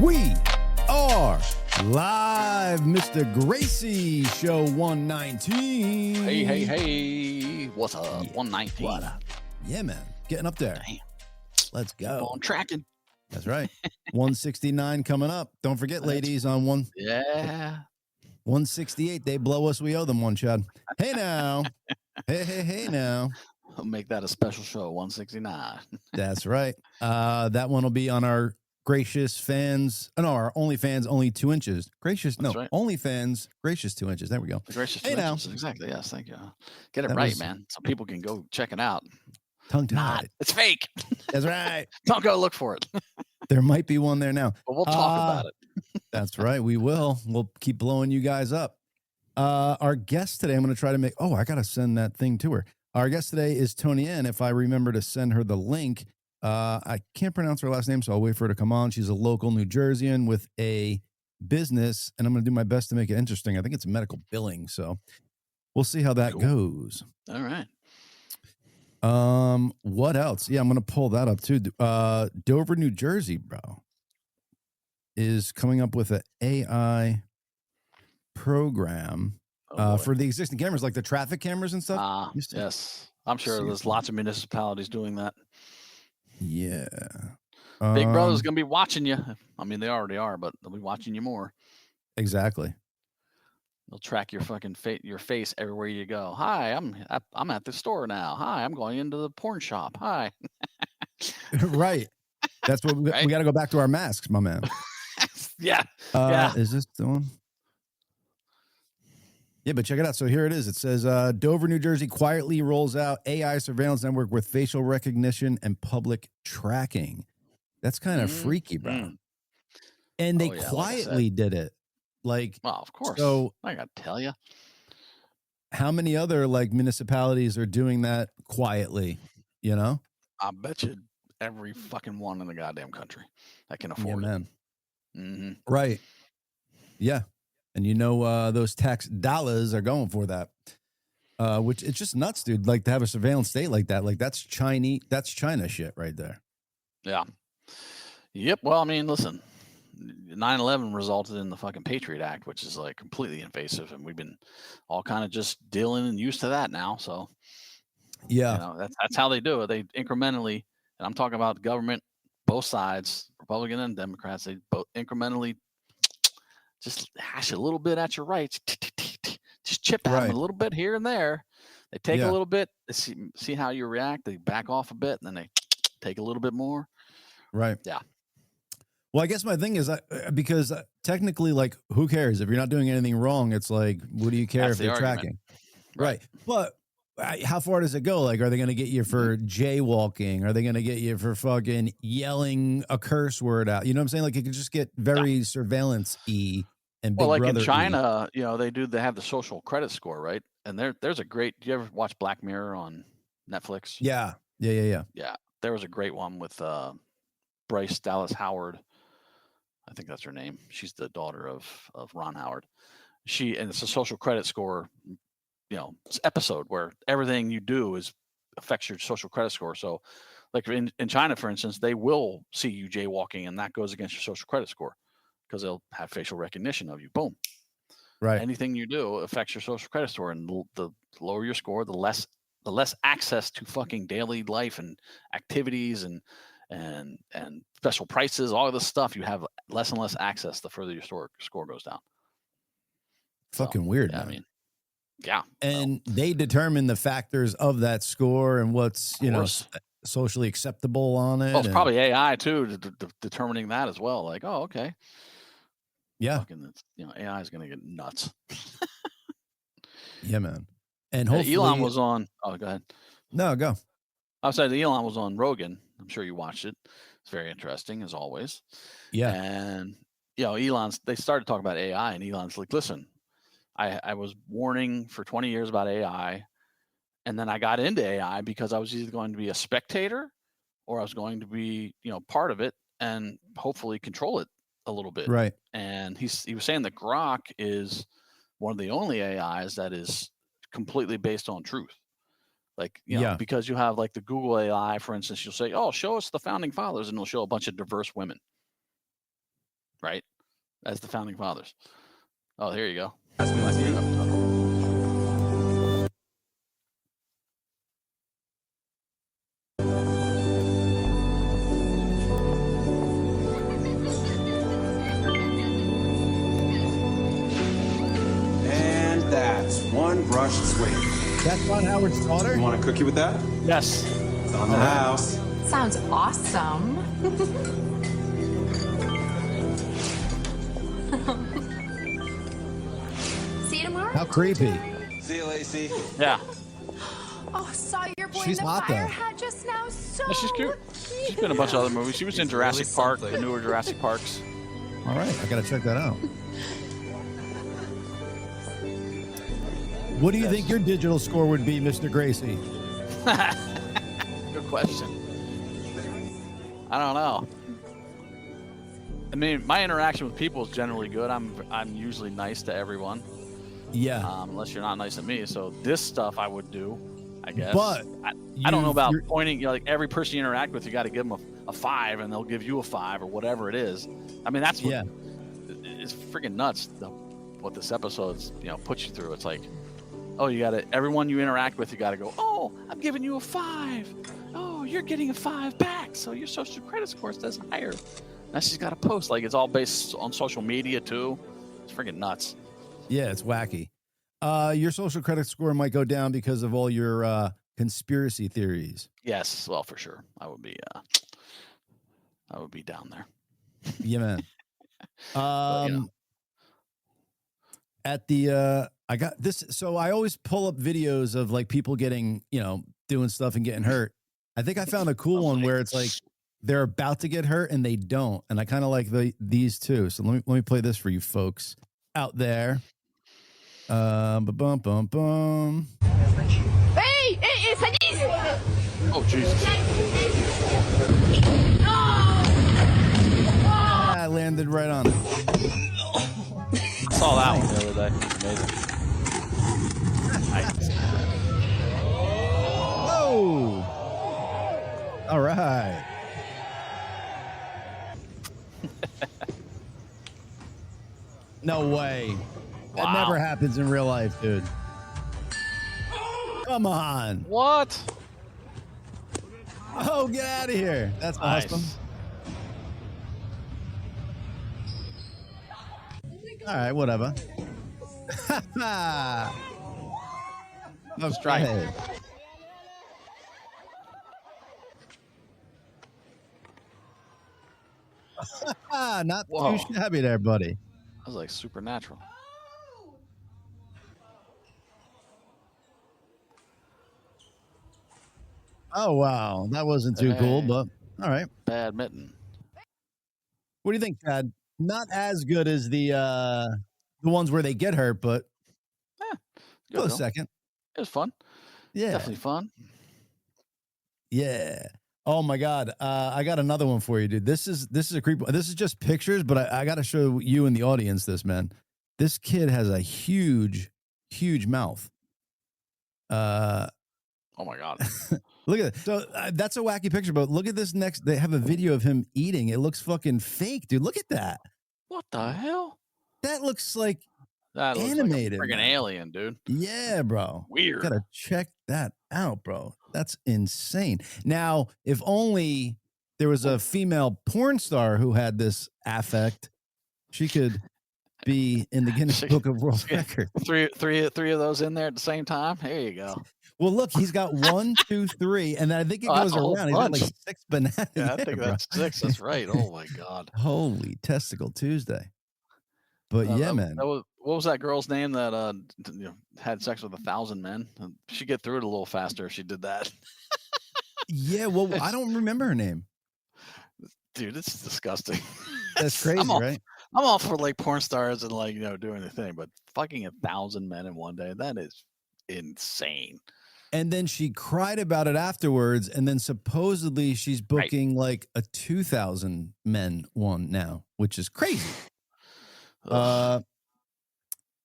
We are live, Mr. Gracey, show 119. Hey. What's up? Yeah. 119. What up? Yeah, man. Getting up there. Damn. Let's go. Keep on tracking. That's right. 169 coming up. Don't forget, ladies, on 168, they blow us. We owe them one, Chad. Hey, now. Hey, now. I'll make that a special show, 169. That's right. That one will be on our gracious fans. Oh, no, our OnlyFans, only 2 inches. Gracious, That's no, right. OnlyFans, gracious 2 inches. There we go. The gracious Hey, now. Exactly. Yes, thank you. Get it That right, was- man. So people can go check it out. Tongue-tied. Not. It's fake. That's right. Don't go look for it. There might be one there now. But we'll talk about it. That's right. We will. We'll keep blowing you guys up. Our guest today, I'm going to try to make. Oh, I got to send that thing to her. Our guest today is Tony N. If I remember to send her the link, I can't pronounce her last name, so I'll wait for her to come on. She's a local New Jerseyan with a business, and I'm going to do my best to make it interesting. I think it's medical billing, so we'll see how that goes. All right. What else? Yeah, I'm going to pull that up too. Dover, New Jersey, bro, is coming up with an AI program for the existing cameras, like the traffic cameras and stuff. Yes. I'm sure there's lots of municipalities doing that. Yeah. Big Brother's going to be watching you. I mean, they already are, but they'll be watching you more. Exactly. They'll track your fucking your face everywhere you go. Hi, I'm at the store now. Hi, I'm going into the porn shop. Hi. Right. That's what we got to go back to our masks, my man. Yeah. Is this the one? Yeah, but check it out. So here it is. It says Dover, New Jersey quietly rolls out AI surveillance network with facial recognition and public tracking. That's kind of freaky, bro. And they quietly did it. Like, well, of course. So I got to tell you. How many other like municipalities are doing that quietly, you know? I bet you every fucking one in the goddamn country that can afford it. Man. Mm-hmm. Right. Yeah. And you know, those tax dollars are going for that, which it's just nuts, dude. Like to have a surveillance state like that, like that's China shit right there. Yeah. Yep. Well, I mean, listen, 9/11 resulted in the fucking Patriot Act, which is like completely invasive, and we've been all kind of just dealing and used to that now. So, yeah, you know, that's how they do it. They incrementally, and I'm talking about the government, both sides, Republican and Democrats, they both incrementally just hash a little bit at your rights, just chip at them a little bit here and there. They take a little bit, they see how you react. They back off a bit, and then they take a little bit more. Right. Yeah. Well, I guess my thing is because technically, like, who cares if you're not doing anything wrong? It's like, what do you care if they're tracking? Right. But how far does it go? Like, are they going to get you for jaywalking? Are they going to get you for fucking yelling a curse word out? You know what I'm saying? Like, it could just get very surveillance-y and big brother-y. Like in China, you know, they have the social credit score, right? And there's a great. Do you ever watch Black Mirror on Netflix? Yeah. Yeah. There was a great one with Bryce Dallas Howard. I think that's her name. She's the daughter of Ron Howard. And it's a social credit score, you know, episode where everything you do affects your social credit score. So like in China, for instance, they will see you jaywalking and that goes against your social credit score because they'll have facial recognition of you. Boom. Right. Anything you do affects your social credit score, and the lower your score, the less access to fucking daily life and activities and special prices, all of this stuff, you have less and less access the further your score goes down. Fucking weird, yeah, man. I mean, yeah. And they determine the factors of that score and what's, you know, socially acceptable on it. Well, it's probably AI too, determining that as well. Like, oh, okay. Yeah. Fucking, you know, AI is going to get nuts. Yeah, man. And hopefully Elon was on. Oh, go ahead. No, go. Outside, Elon was on Rogan. I'm sure you watched it. It's very interesting as always. Yeah. And you know, they started talking about AI, and Elon's like, listen, I was warning for 20 years about AI, and then I got into AI because I was either going to be a spectator or I was going to be, you know, part of it and hopefully control it a little bit. Right. And he was saying that Grok is one of the only AIs that is completely based on truth. Like, you know, because you have like the Google AI, for instance, you'll say, oh, show us the founding fathers, and it'll show a bunch of diverse women. right? As the founding fathers. Oh, here you go. And that's one brush sweep. That's Ron Howard's daughter? You want a cookie with that? Yes. It's on the house. Sounds awesome. See you tomorrow. How creepy. See you, Lacey. Yeah. Oh, saw your boy She's in the hot, fire though. hat just now. So Yeah, she's cute. She's been in a bunch of other movies. She was in Jurassic Park, the newer Jurassic Parks. All right, I got to check that out. What do you think your digital score would be, Mr. Gracey? Good question. I don't know. I mean, my interaction with people is generally good. I'm usually nice to everyone, Yeah. unless you're not nice to me. So this stuff I would do, I guess. But I don't know about you're- pointing. You know, like every person you interact with, you got to give them a 5, and they'll give you a 5 or whatever it is. I mean, that's what Yeah. it's freaking nuts. What this episode's puts you through. It's like, oh, you got to everyone you interact with, you got to go. Oh, I'm giving you a 5. Oh, you're getting a 5 back. So your social credit score says higher. Now she's got to post like it's all based on social media too. It's freaking nuts. Yeah, it's wacky. Your social credit score might go down because of all your conspiracy theories. Yes, well, for sure, I would be down there. Yeah, man. But, At the I got this, so I always pull up videos of like people getting, doing stuff and getting hurt. I think I found a cool one where it's like they're about to get hurt and they don't, and I kind of like these two. So let me play this for you folks out there. Bum bum bum. Hey, sadiz! oh Jesus! I landed right on it. I saw that one the other day. Amazing. Nice. Whoa! All right. No way. That Wow. never happens in real life, dude. Come on. What? Oh, get out of here. That's Nice. awesome. All right, whatever. Strike. Okay. Not Whoa. too shabby there, buddy. That was like supernatural. Oh, wow. That wasn't too cool, Hey. but all right. Badminton. What do you think, Chad? Not as good as the ones where they get hurt, but Good close though. second. It was fun. Yeah. Definitely fun. Yeah. Oh my God. I got another one for you, dude. This is a creep. This is just pictures, but I got to show you and the audience this, man. This kid has a huge, huge mouth. Oh my God. Look at it. So that's a wacky picture, but look at this next. They have a video of him eating. It looks fucking fake, dude. Look at that. What the hell? That looks like, That looks Animated, like a freaking man. alien, dude. yeah, bro. Weird. Gotta check that out, bro. That's insane. Now, if only there was a female porn star who had this affect, she could be in the Guinness She- Book of World she- Records. Three of those in there at the same time. There you go. Well, look, he's got 1, 2, 3, and then I think it Oh, that's goes a whole around. He's got like bunch. 6 bananas. Yeah, I think bro. that's 6. That's right. Oh my God. Holy testicle Tuesday. But yeah, man. What was that girl's name that had sex with 1,000 men? She'd get through it a little faster if she did that. Yeah, well, I don't remember her name. Dude, it's disgusting. That's crazy, I'm all, right? I'm all for like porn stars and like doing the thing, but fucking 1,000 men in one day, that is insane. And then she cried about it afterwards, and then supposedly she's booking like a 2,000 men one now, which is crazy. Ugh,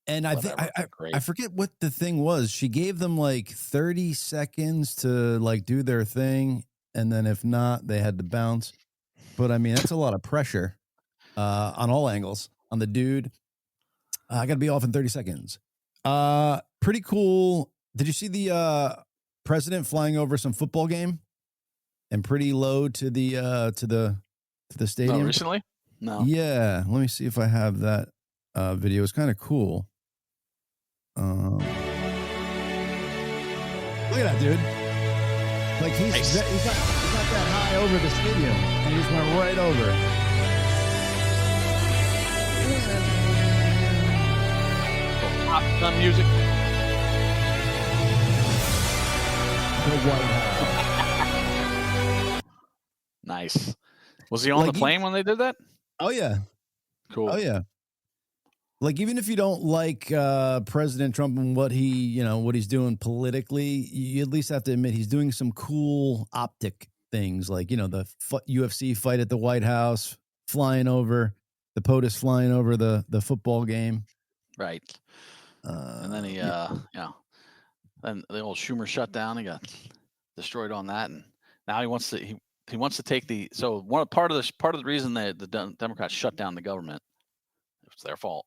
And I think whatever, great. I forget what the thing was. She gave them like 30 seconds to like do their thing, and then if not, they had to bounce. But I mean, that's a lot of pressure. on all angles on the dude. I got to be off in 30 seconds. Pretty cool. Did you see the president flying over some football game and pretty low to the stadium? No, recently? No. Yeah. Let me see if I have that video. It's kind of cool. Look at that, dude. Like he's not that high over the stadium, and he just went right over. Pop gun music. The White House. Nice. Was he on the plane when they did that? Oh yeah. Cool. Oh yeah. Like even if you don't like President Trump and what he's doing politically, you at least have to admit he's doing some cool optic things, like the UFC fight at the White House, flying over the POTUS, flying over the football game. Right. And then he, then the old Schumer shutdown. He got destroyed on that, and now he wants to take the. So part of the reason that the Democrats shut down the government, it was their fault.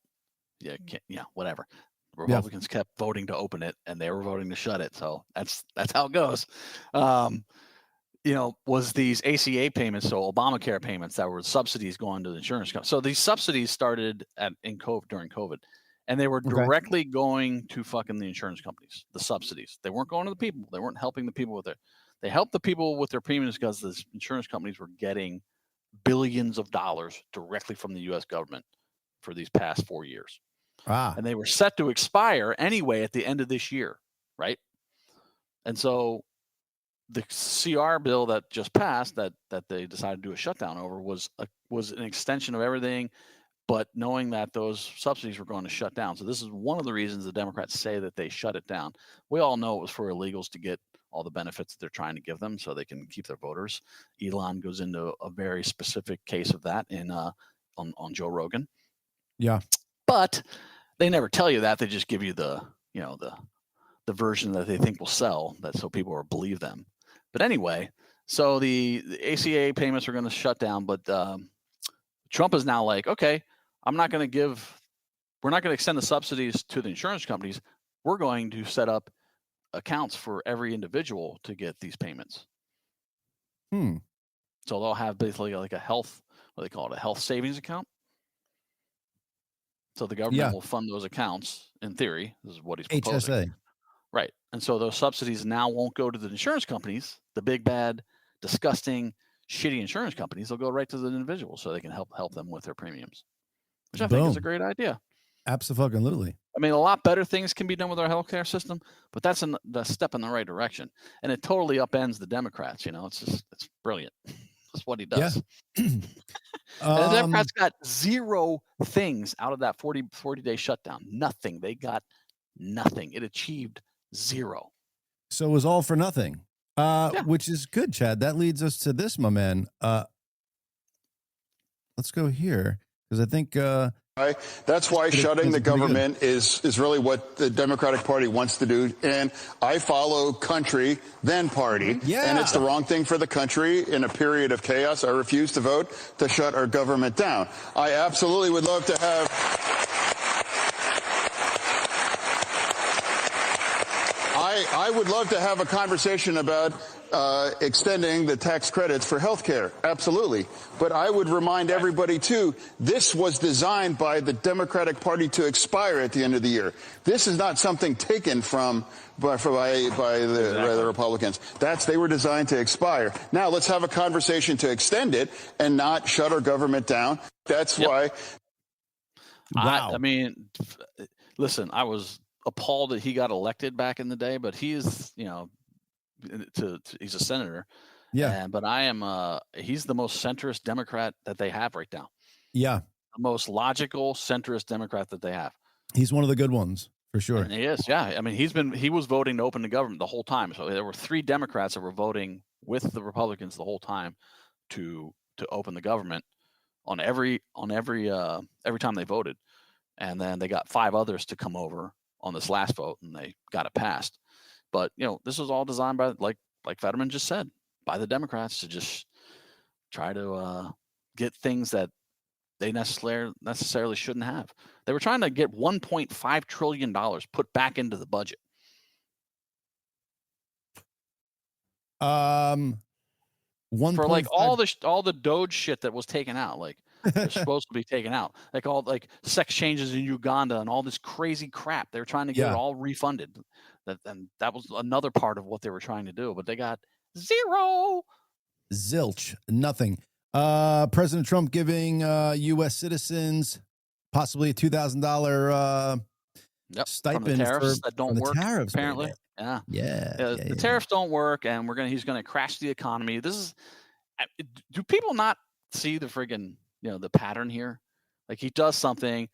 Yeah, whatever. The Republicans kept voting to open it, and they were voting to shut it. So that's how it goes. Was these ACA payments, so Obamacare payments that were subsidies going to the insurance company. So these subsidies started during COVID, and they were directly going to fucking the insurance companies. The subsidies, they weren't going to the people. They weren't helping the people with it. They helped the people with their premiums because the insurance companies were getting billions of dollars directly from the U.S. government for these past 4 years. And they were set to expire anyway at the end of this year, right? And so the CR bill that just passed that they decided to do a shutdown over was an extension of everything, but knowing that those subsidies were going to shut down. So this is one of the reasons the Democrats say that they shut it down. We all know it was for illegals to get all the benefits that they're trying to give them so they can keep their voters. Elon goes into a very specific case of that on Joe Rogan. Yeah. But they never tell you that. They just give you the version that they think will sell, that so people will believe them. But anyway, so the ACA payments are going to shut down, but Trump is now like, okay, we're not going to extend the subsidies to the insurance companies. We're going to set up accounts for every individual to get these payments. So they'll have basically like a health savings account. So the government will fund those accounts in theory. This is what he's proposing. HSA. Right. And so those subsidies now won't go to the insurance companies, the big, bad, disgusting, shitty insurance companies. They'll go right to the individuals so they can help them with their premiums, which I think is a great idea. Absolutely. I mean, a lot better things can be done with our healthcare system, but that's a step in the right direction. And it totally upends the Democrats. It's brilliant. That's what he does. Yeah. And the Democrats got zero things out of that 40-day shutdown. Nothing. They got nothing. It achieved zero. So it was all for nothing, which is good, Chad. That leads us to this, my man. Let's go here because I think that's why shutting the government is really what the Democratic Party wants to do. And I follow country, then party. Yeah. And it's the wrong thing for the country in a period of chaos. I refuse to vote to shut our government down. I absolutely would love to have. I would love to have a conversation about extending the tax credits for health care. Absolutely. But I would remind everybody, too, this was designed by the Democratic Party to expire at the end of the year. This is not something taken by the Republicans. They were designed to expire. Now let's have a conversation to extend it and not shut our government down. That's why. Wow. I mean, listen, I was appalled that he got elected back in the day, but he is, he's a senator. Yeah. But he's the most centrist Democrat that they have right now. Yeah. The most logical centrist Democrat that they have. He's one of the good ones for sure. And he is. Yeah. I mean, he was voting to open the government the whole time. So there were 3 Democrats that were voting with the Republicans the whole time to open the government on every time they voted. And then they got 5 others to come over on this last vote, and they got it passed. But this was all designed by, like Fetterman just said, by the Democrats to just try to get things that they necessarily shouldn't have. They were trying to get $1.5 trillion put back into the budget. For like all the Doge shit that was taken out, like they're supposed to be taken out, like all like sex changes in Uganda and all this crazy crap. They were trying to get it all refunded. And that was another part of what they were trying to do, but they got zilch, nothing. President Trump giving U.S. citizens possibly a $2,000 stipend from the tariffs that don't work. Tariffs, apparently, the tariffs don't work, and he's gonna crash the economy. This is. Do people not see the friggin' the pattern here? Like he does something,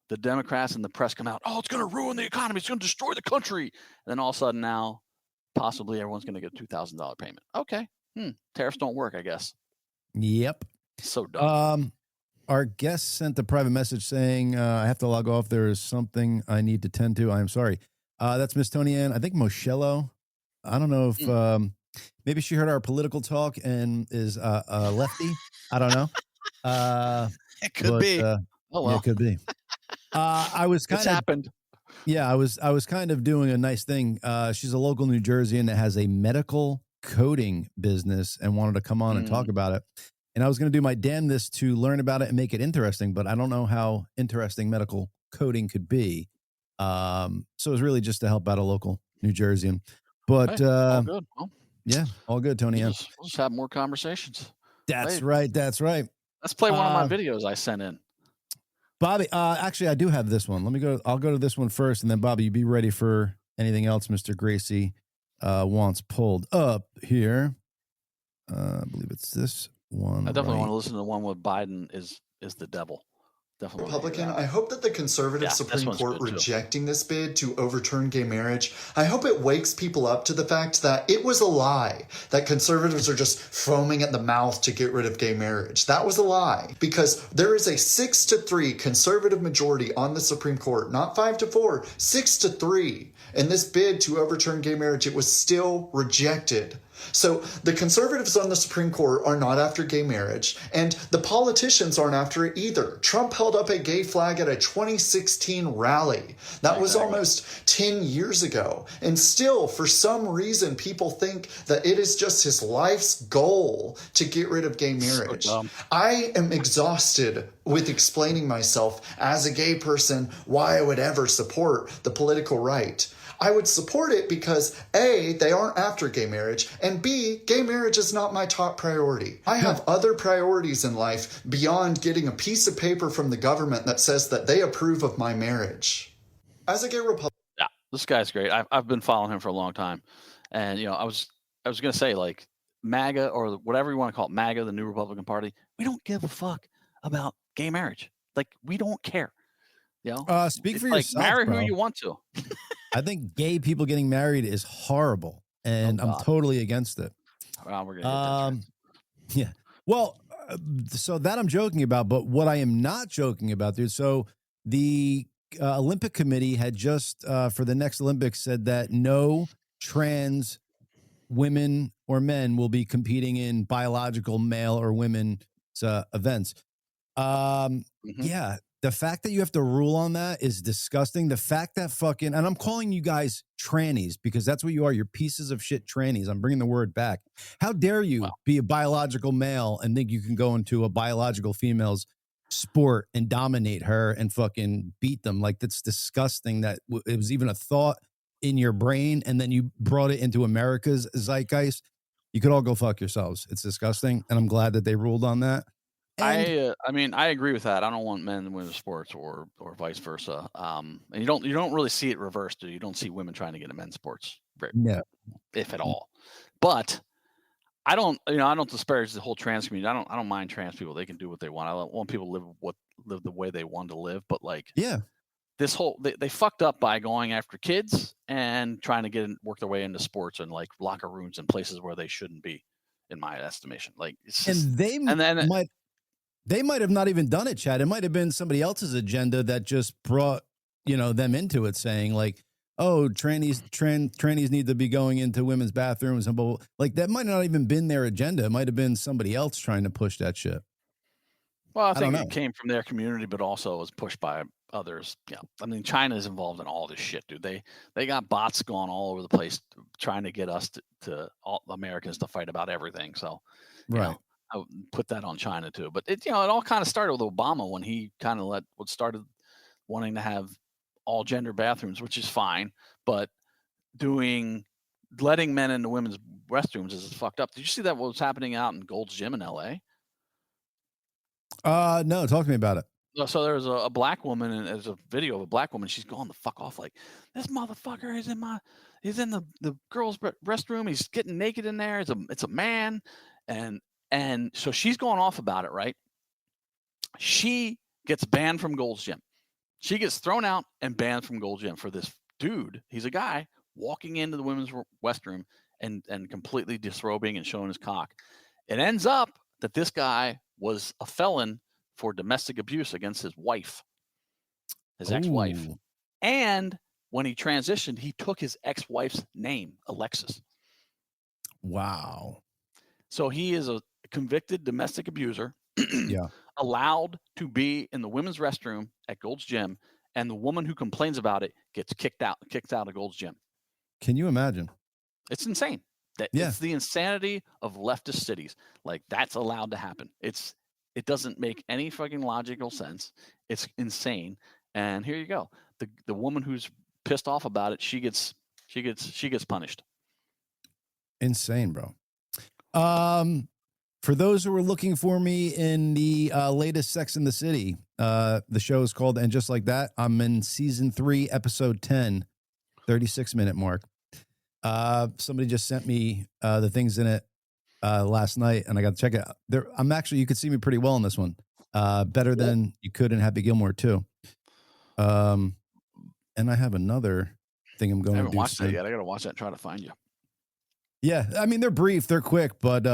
the Democrats and the press come out, oh, it's going to ruin the economy, it's going to destroy the country, and then all of a sudden now, possibly everyone's going to get a $2,000 payment. Okay, tariffs don't work, I guess. Yep. So dumb. Our guest sent a private message saying, I have to log off. There is something I need to tend to. I'm sorry. That's Miss Tony Ann. I think Moshello. I don't know if maybe she heard our political talk and is a lefty. I don't know. It could be. Oh well, yeah, it could be. I was kind of happened. Yeah, I was kind of doing a nice thing. She's a local New Jerseyan that has a medical coding business and wanted to come on and talk about it. And I was going to do my damnedest to learn about it and make it interesting, but I don't know how interesting medical coding could be. So it was really just to help out a local New Jerseyan. But all good. Well, yeah, all good, Tony. We'll just have more conversations. That's right. That's right. Let's play one of my videos I sent in. Bobby, actually, I do have this one. I'll go to this one first, and then Bobby, you be ready for anything else Mr. Gracey wants pulled up here. I believe it's this one. I definitely want to listen to the one with Biden is the devil. Definitely Republican. I hope that the conservative Supreme Court rejecting this bid to overturn gay marriage, I hope it wakes people up to the fact that it was a lie, that conservatives are just foaming at the mouth to get rid of gay marriage. That was a lie, because there is a 6-3 conservative majority on the Supreme Court, not 5-4, 6-3. In this bid to overturn gay marriage, it was still rejected. So the conservatives on the Supreme Court are not after gay marriage, and the politicians aren't after it either. Trump held up a gay flag at a 2016 rally. That was almost 10 years ago. And still, for some reason, people think that it is just his life's goal to get rid of gay marriage. So I am exhausted with explaining myself as a gay person why I would ever support the political right. I would support it because A, they aren't after gay marriage, and B, gay marriage is not my top priority. I have other priorities in life beyond getting a piece of paper from the government that says that they approve of my marriage. As a gay Republican. Yeah, this guy's great. I've been following him for a long time. And, I was going to say, like, MAGA or whatever you want to call it, MAGA, the New Republican Party, we don't give a fuck about gay marriage. Like, we don't care. Speak for like, yourself, marry bro. who you want to. I think gay people getting married is horrible, and I'm totally against it. Well, we're gonna get yeah. Well, so that I'm joking about, but what I am not joking about, dude. So the Olympic Committee had just for the next Olympics said that no trans women or men will be competing in biological male or women's events. Yeah. The fact that you have to rule on that is disgusting. The fact that and I'm calling you guys trannies because that's what you are. You're pieces of shit trannies. I'm bringing the word back. How dare you be a biological male and think you can go into a biological female's sport and dominate her and fucking beat them? Like, that's disgusting that it was even a thought in your brain and then you brought it into America's zeitgeist. You could all go fuck yourselves. It's disgusting. And I'm glad that they ruled on that. I mean, I agree with that. I don't want men and women's sports or vice versa. And you don't really see it reversed. You don't see women trying to get into men's sports, if at all. But I don't disparage the whole trans community. I don't mind trans people. They can do what they want. I want people to live the way they want to live. But this whole they fucked up by going after kids and trying to work their way into sports and like locker rooms and places where they shouldn't be, in my estimation. Like, it's just, they might have not even done it, Chad. It might have been somebody else's agenda that just brought, them into it, saying like, oh, trannies need to be going into women's bathrooms. And blah, blah. Like, that might not even been their agenda. It might have been somebody else trying to push that shit. Well, I I don't think know. it came from their community, but also was pushed by others. Yeah, I mean, China is involved in all this shit, dude. They got bots going all over the place trying to get us to all Americans to fight about everything. So, you Right. know, I would put that on China too. But it all kind of started with Obama when he kind of started wanting to have all gender bathrooms, which is fine, but letting men into women's restrooms is fucked up. Did you see that what was happening out in Gold's Gym in LA? No, talk to me about it. So there's a black woman, and there's a video of a black woman. She's going the fuck off like, this motherfucker is he's in the girls' restroom. He's getting naked in there. It's a man, and so she's going off about it, right? She gets banned from Gold's Gym. She gets thrown out and banned from Gold's Gym for this dude. He's a guy walking into the women's restroom and completely disrobing and showing his cock. It ends up that this guy was a felon for domestic abuse against his wife, his ex-wife. And when he transitioned, he took his ex-wife's name, Alexis. Wow. So he is a convicted domestic abuser, Yeah. allowed to be in the women's restroom at Gold's Gym, and the woman who complains about it gets kicked out of Gold's Gym. Can you imagine? It's insane. It's the insanity of leftist cities. Like, that's allowed to happen. It doesn't make any fucking logical sense. It's insane. And here you go. The woman who's pissed off about it, she gets punished. Insane, bro. For those who are looking for me in the latest Sex in the City, the show is called And Just Like That. I'm in season 3, episode 10, 36-minute mark. Somebody just sent me the things in it last night, and I got to check it out. You could see me pretty well in this one. Better than you could in Happy Gilmore too. And I have another thing I'm going to do. I haven't watched that yet. I got to watch that and try to find you. Yeah, I mean, they're brief, they're quick, but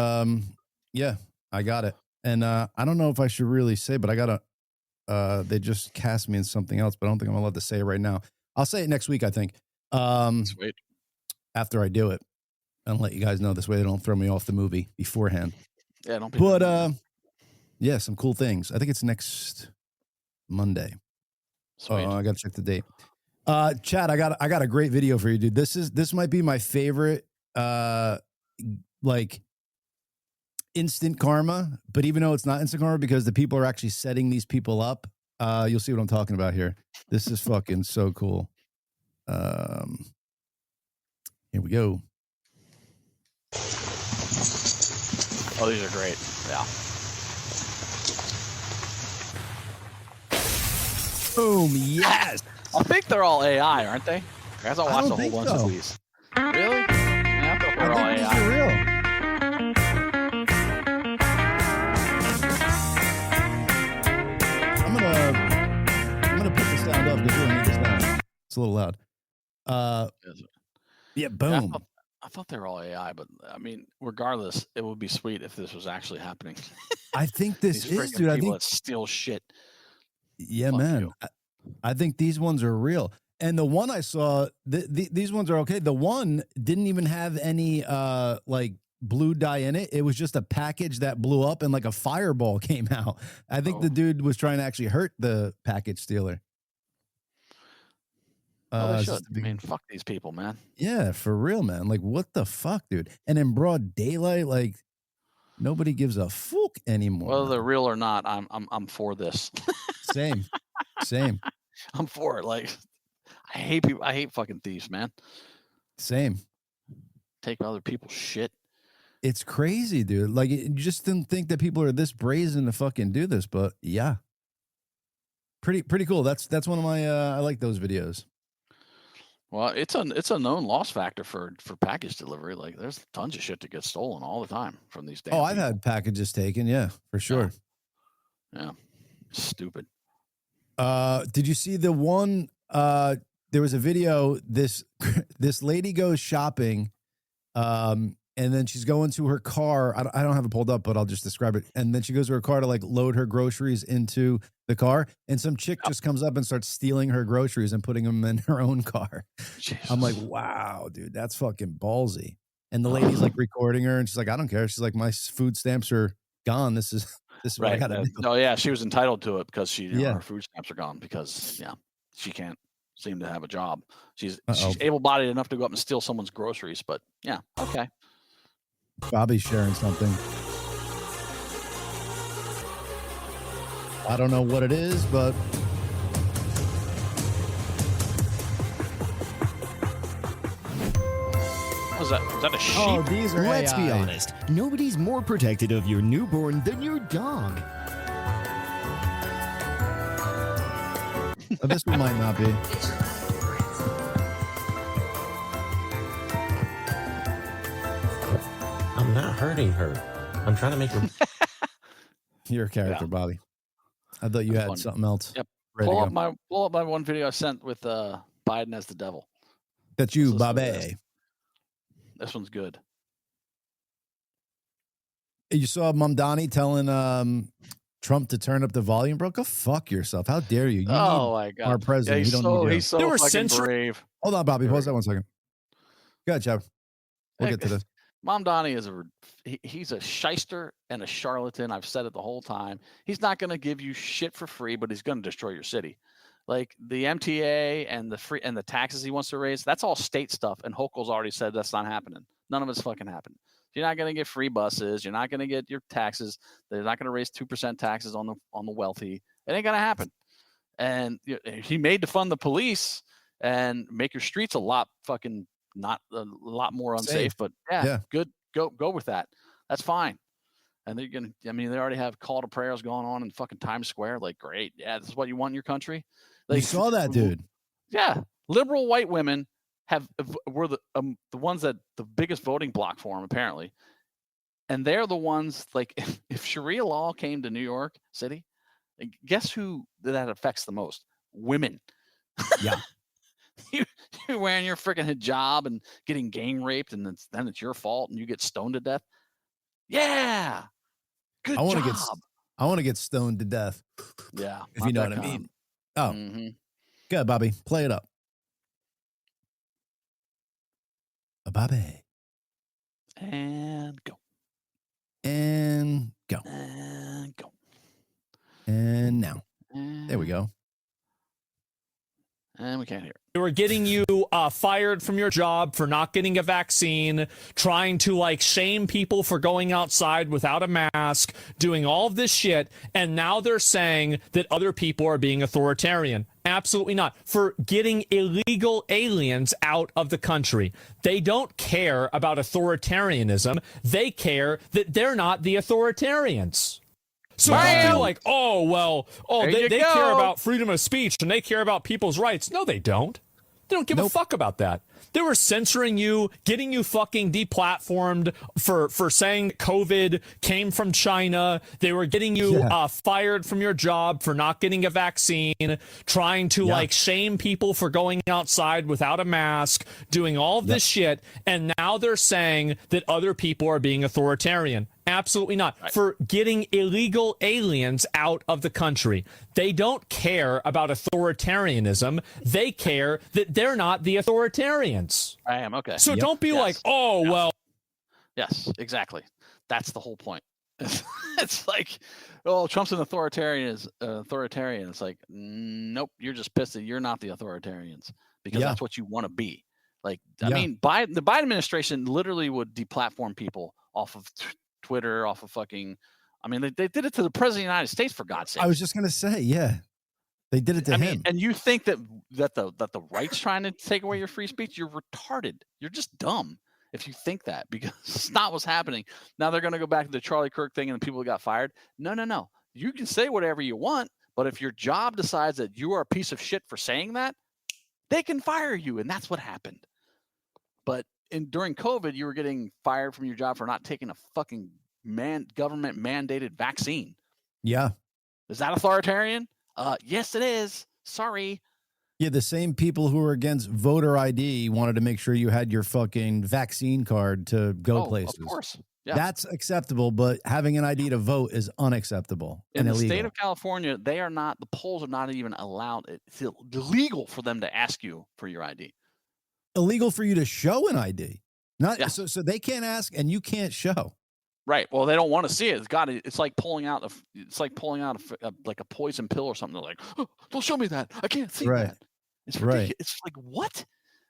yeah, I got it. And I don't know if I should really say, but I got to, they just cast me in something else, but I don't think I'm allowed to say it right now. I'll say it next week, I think. Sweet. After I do it, and let you guys know, this way they don't throw me off the movie beforehand. Yeah, don't be. But yeah, some cool things. I think it's next Monday. Sweet. I got to check the date. Chad, I got a great video for you, dude. This might be my favorite like instant karma, but even though it's not instant karma because the people are actually setting these people up, you'll see what I'm talking about here. This is fucking so cool. Here we go. Oh, these are great. Yeah. Boom. Yes. I think they're all AI, aren't they? I guess I'll watch a whole bunch of these. Really? Yeah, I thought they're all AI. These are real. I'm gonna put the sound up because we're gonna need this down. It's a little loud. Yeah, boom. Yeah, I thought they were all AI, but I mean, regardless, it would be sweet if this was actually happening. I think this is, dude. I think that steal shit. Yeah, man. I think these ones are real. And the one I saw, these ones are okay. The one didn't even have any like blue dye in it. It was just a package that blew up and like a fireball came out. I think the dude was trying to actually hurt the package stealer. They should. I mean, fuck these people, man. Yeah, for real, man. Like, what the fuck, dude? And in broad daylight, like, nobody gives a fuck anymore. Whether they're real or not, I'm for this. Same. I'm for it. Like, I hate people. I hate fucking thieves, man. Same. Take other people's shit. It's crazy, dude. Like, you just didn't think that people are this brazen to fucking do this, but yeah, pretty cool. That's one of my. I like those videos. Well, it's a known loss factor for package delivery. Like, there's tons of shit that gets stolen all the time from these damn. I've had packages taken. Yeah, for sure. Yeah. Stupid. Did you see the one? There was a video. This lady goes shopping, and then she's going to her car. I don't have it pulled up, but I'll just describe it. And then she goes to her car to like load her groceries into the car, and some chick just comes up and starts stealing her groceries and putting them in her own car. Jesus. I'm like, wow, dude, that's fucking ballsy. And the lady's like recording her, and she's like, I don't care. She's like, my food stamps are gone. This is This is what I Right. got to do. Oh yeah, she was entitled to it because she, Yeah. her food stamps are gone because she can't seem to have a job. She's Uh-oh. able-bodied enough to go up and steal someone's groceries, but yeah, okay. Bobby's sharing something. I don't know what it is, but Was that a sheep? oh, these are Let's be AI. honest. Nobody's more protective of your newborn than your dog. Oh, this one might not be. I'm not hurting her. I'm trying to make her. Your character, Bobby. I thought you That's had funny. something else. Yep. Ready to Pull up my one video I sent with Biden as the devil. That's you, Let's listen to Bobby. this. This one's good. You saw Mamdani telling Trump to turn up the volume, bro. Go fuck yourself. How dare you? You Oh my need God. our president. Yeah, you don't need he's so They were fucking censoring- brave. Hold on, Bobby. There we Pause that 1 second. Go ahead, Chad. We'll get to this. Mamdani is he's a shyster and a charlatan. I've said it the whole time. He's not going to give you shit for free, but he's going to destroy your city. Like the MTA and the taxes he wants to raise, that's all state stuff. And Hochul's already said that's not happening. None of it's fucking happening. You're not going to get free buses. You're not going to get your taxes. They're not going to raise 2% taxes on the wealthy. It ain't going to happen. And he made to fund the police and make your streets a lot fucking not a lot more unsafe. Safe. But Yeah. good. Go with that. That's fine. And they're gonna. I mean, they already have call to prayers going on in fucking Times Square. Like, great. Yeah, this is what you want in your country. Like, You saw that, dude. Yeah, liberal white women were the ones that the biggest voting bloc for them apparently, and they're the ones like if Sharia law came to New York City, guess who that affects the most? Women. Yeah. You're wearing your freaking hijab and getting gang raped, and then it's your fault, and you get stoned to death. Yeah, good I want to get stoned to death. Yeah, if you know what I mean. Oh, good, Bobby. Play it up. Bobby. And go. And go. And go. And now. There we go. And we can't hear it. They were getting you fired from your job for not getting a vaccine, trying to like shame people for going outside without a mask, doing all of this shit. And now they're saying that other people are being authoritarian. Absolutely not. For getting illegal aliens out of the country. They don't care about authoritarianism. They care that they're not the authoritarians. So don't feel like, they care about freedom of speech and they care about people's rights. No, they don't. They don't give a fuck about that. They were censoring you, getting you fucking deplatformed for saying COVID came from China. They were getting you fired from your job for not getting a vaccine, trying to like shame people for going outside without a mask, doing all of this shit. And now they're saying that other people are being authoritarian. Absolutely not. Right. For getting illegal aliens out of the country. They don't care about authoritarianism. They care that they're not the authoritarians. I am. Okay. So don't be like, Yes, exactly. That's the whole point. It's like, Trump's an authoritarian. It's like, nope, you're just pissed that you're not the authoritarians because that's what you want to be. Like, I mean, the Biden administration literally would deplatform people off of Twitter, off of fucking. I mean, they did it to the president of the United States, for God's sake. I was just gonna say, they did it to him. Mean, and you think that the right's trying to take away your free speech? You're retarded. You're just dumb if you think that, because it's not what's happening. Now they're going to go back to the Charlie Kirk thing and the people who got fired. No. You can say whatever you want, but if your job decides that you are a piece of shit for saying that, they can fire you, and that's what happened. But during COVID, you were getting fired from your job for not taking a fucking government mandated vaccine. Yeah. Is that authoritarian? Yes, it is. Sorry. Yeah, the same people who were against voter ID wanted to make sure you had your fucking vaccine card to go places. Of course. Yeah. That's acceptable, but having an ID to vote is unacceptable and illegal. In the state of California, the polls are not even allowed. It's illegal for them to ask you for your ID. Illegal for you to show an ID. So they can't ask and you can't show. Right. Well, they don't want to see it. It's like pulling out like a poison pill or something. They're like, oh, don't show me that. I can't see that. It's ridiculous. Right. It's like, what?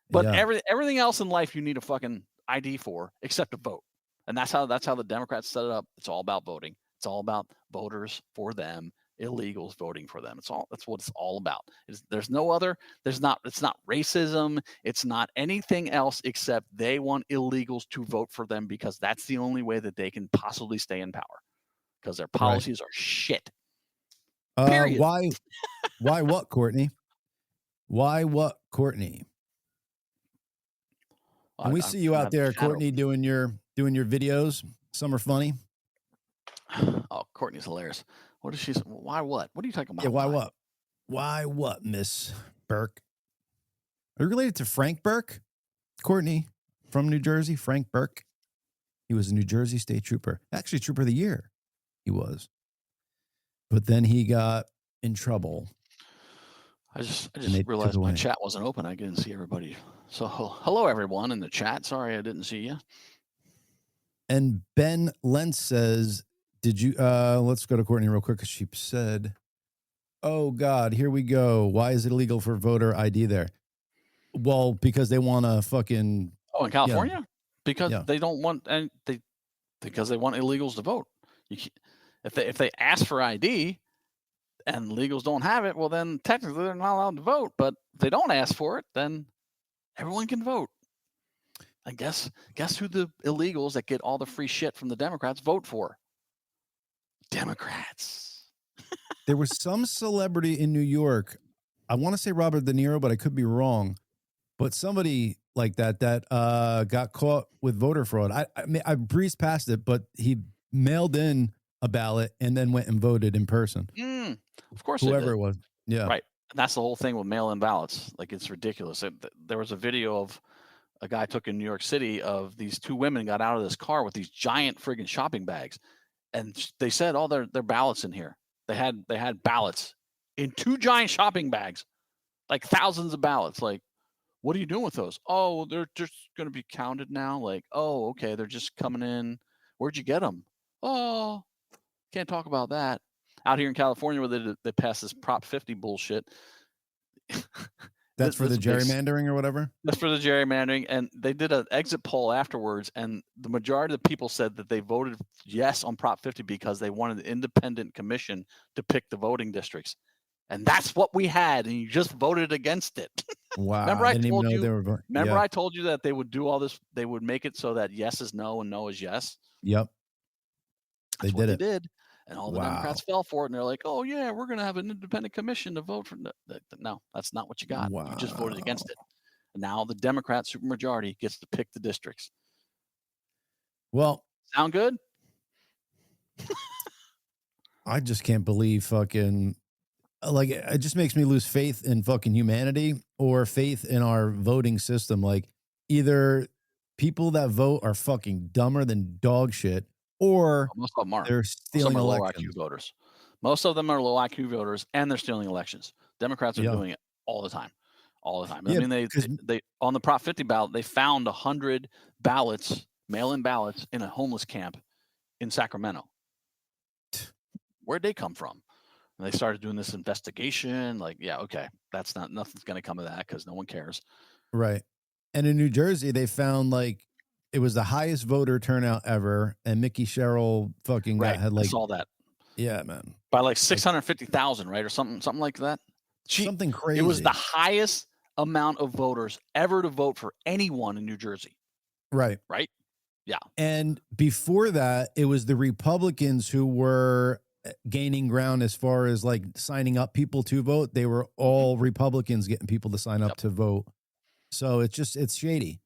But Yeah. everything else in life you need a fucking ID for, except a vote. And that's how the Democrats set it up. It's all about voting. It's all about voters for them, illegals voting for them. That's what it's all about. It's not racism. It's not anything else except they want illegals to vote for them because that's the only way that they can possibly stay in power. Because their policies are shit. Period. Why what, Courtney? Why what, Courtney? And we see you out there, Courtney, doing your videos. Some are funny. Oh, Courtney's hilarious. What is she? Why what? What are you talking about? Yeah, why what? Why what, Miss Burke? Are you related to Frank Burke? Courtney from New Jersey, Frank Burke. He was a New Jersey state trooper. Actually, trooper of the year. He was. But then he got in trouble. I just realized my chat wasn't open. I didn't see everybody. So hello everyone in the chat. Sorry I didn't see you. And Ben Lentz says, did you let's go to Courtney real quick because she said, oh God, here we go. Why is it illegal for voter ID there? Well, because they want to fucking in California? Because they don't want because they want illegals to vote. If they ask for ID and illegals don't have it, well then technically they're not allowed to vote. But if they don't ask for it, then everyone can vote. I guess who the illegals that get all the free shit from the Democrats vote for? Democrats. There was some celebrity in New York. I want to say Robert De Niro, but I could be wrong. But somebody like that got caught with voter fraud. I breezed past it, but he mailed in a ballot and then went and voted in person. Of course, whoever it was. Yeah, right. That's the whole thing with mail-in ballots. Like, it's ridiculous. There was a video of a guy took in New York City of these two women got out of this car with these giant friggin' shopping bags, and they said, "Oh, their ballots in here." They had ballots in two giant shopping bags, like thousands of ballots. Like, what are you doing with those? Oh, they're just going to be counted now. Like, oh, okay, they're just coming in. Where'd you get them? Oh, can't talk about that. Out here in California, where they passed this Prop 50 bullshit. That's for the gerrymandering or whatever? That's for the gerrymandering. And they did an exit poll afterwards, and the majority of the people said that they voted yes on Prop 50 because they wanted an independent commission to pick the voting districts. And that's what we had, and you just voted against it. Wow. Remember I told you? Remember I told you that they would do all this, they would make it so that yes is no and no is yes? Yep. They did. And all the Democrats fell for it, and they're like, "Oh yeah, we're going to have an independent commission to vote for." No, that's not what you got. Wow. You just voted against it. And now the Democrat supermajority gets to pick the districts. Well, sound good? I just can't believe fucking, like, it just makes me lose faith in fucking humanity or faith in our voting system. Like, either people that vote are fucking dumber than dog shit, or most of them are. They're stealing low elections. IQ voters. Most of them are low IQ voters, and they're stealing elections. Democrats are doing it all the time. Yeah, I mean, they on the Prop 50 ballot, they found 100 ballots, mail-in ballots, in a homeless camp in Sacramento. Where'd they come from? And they started doing this investigation. Like, yeah, okay, nothing's going to come of that because no one cares. Right. And in New Jersey, they found, like, it was the highest voter turnout ever, and Mickey Sherrill fucking had, like, I saw that. Yeah, man. By like 650,000, right, or something like that. Something crazy. It was the highest amount of voters ever to vote for anyone in New Jersey. Right. Right. Yeah. And before that, it was the Republicans who were gaining ground as far as, like, signing up people to vote. They were all Republicans getting people to sign up to vote. So it's shady.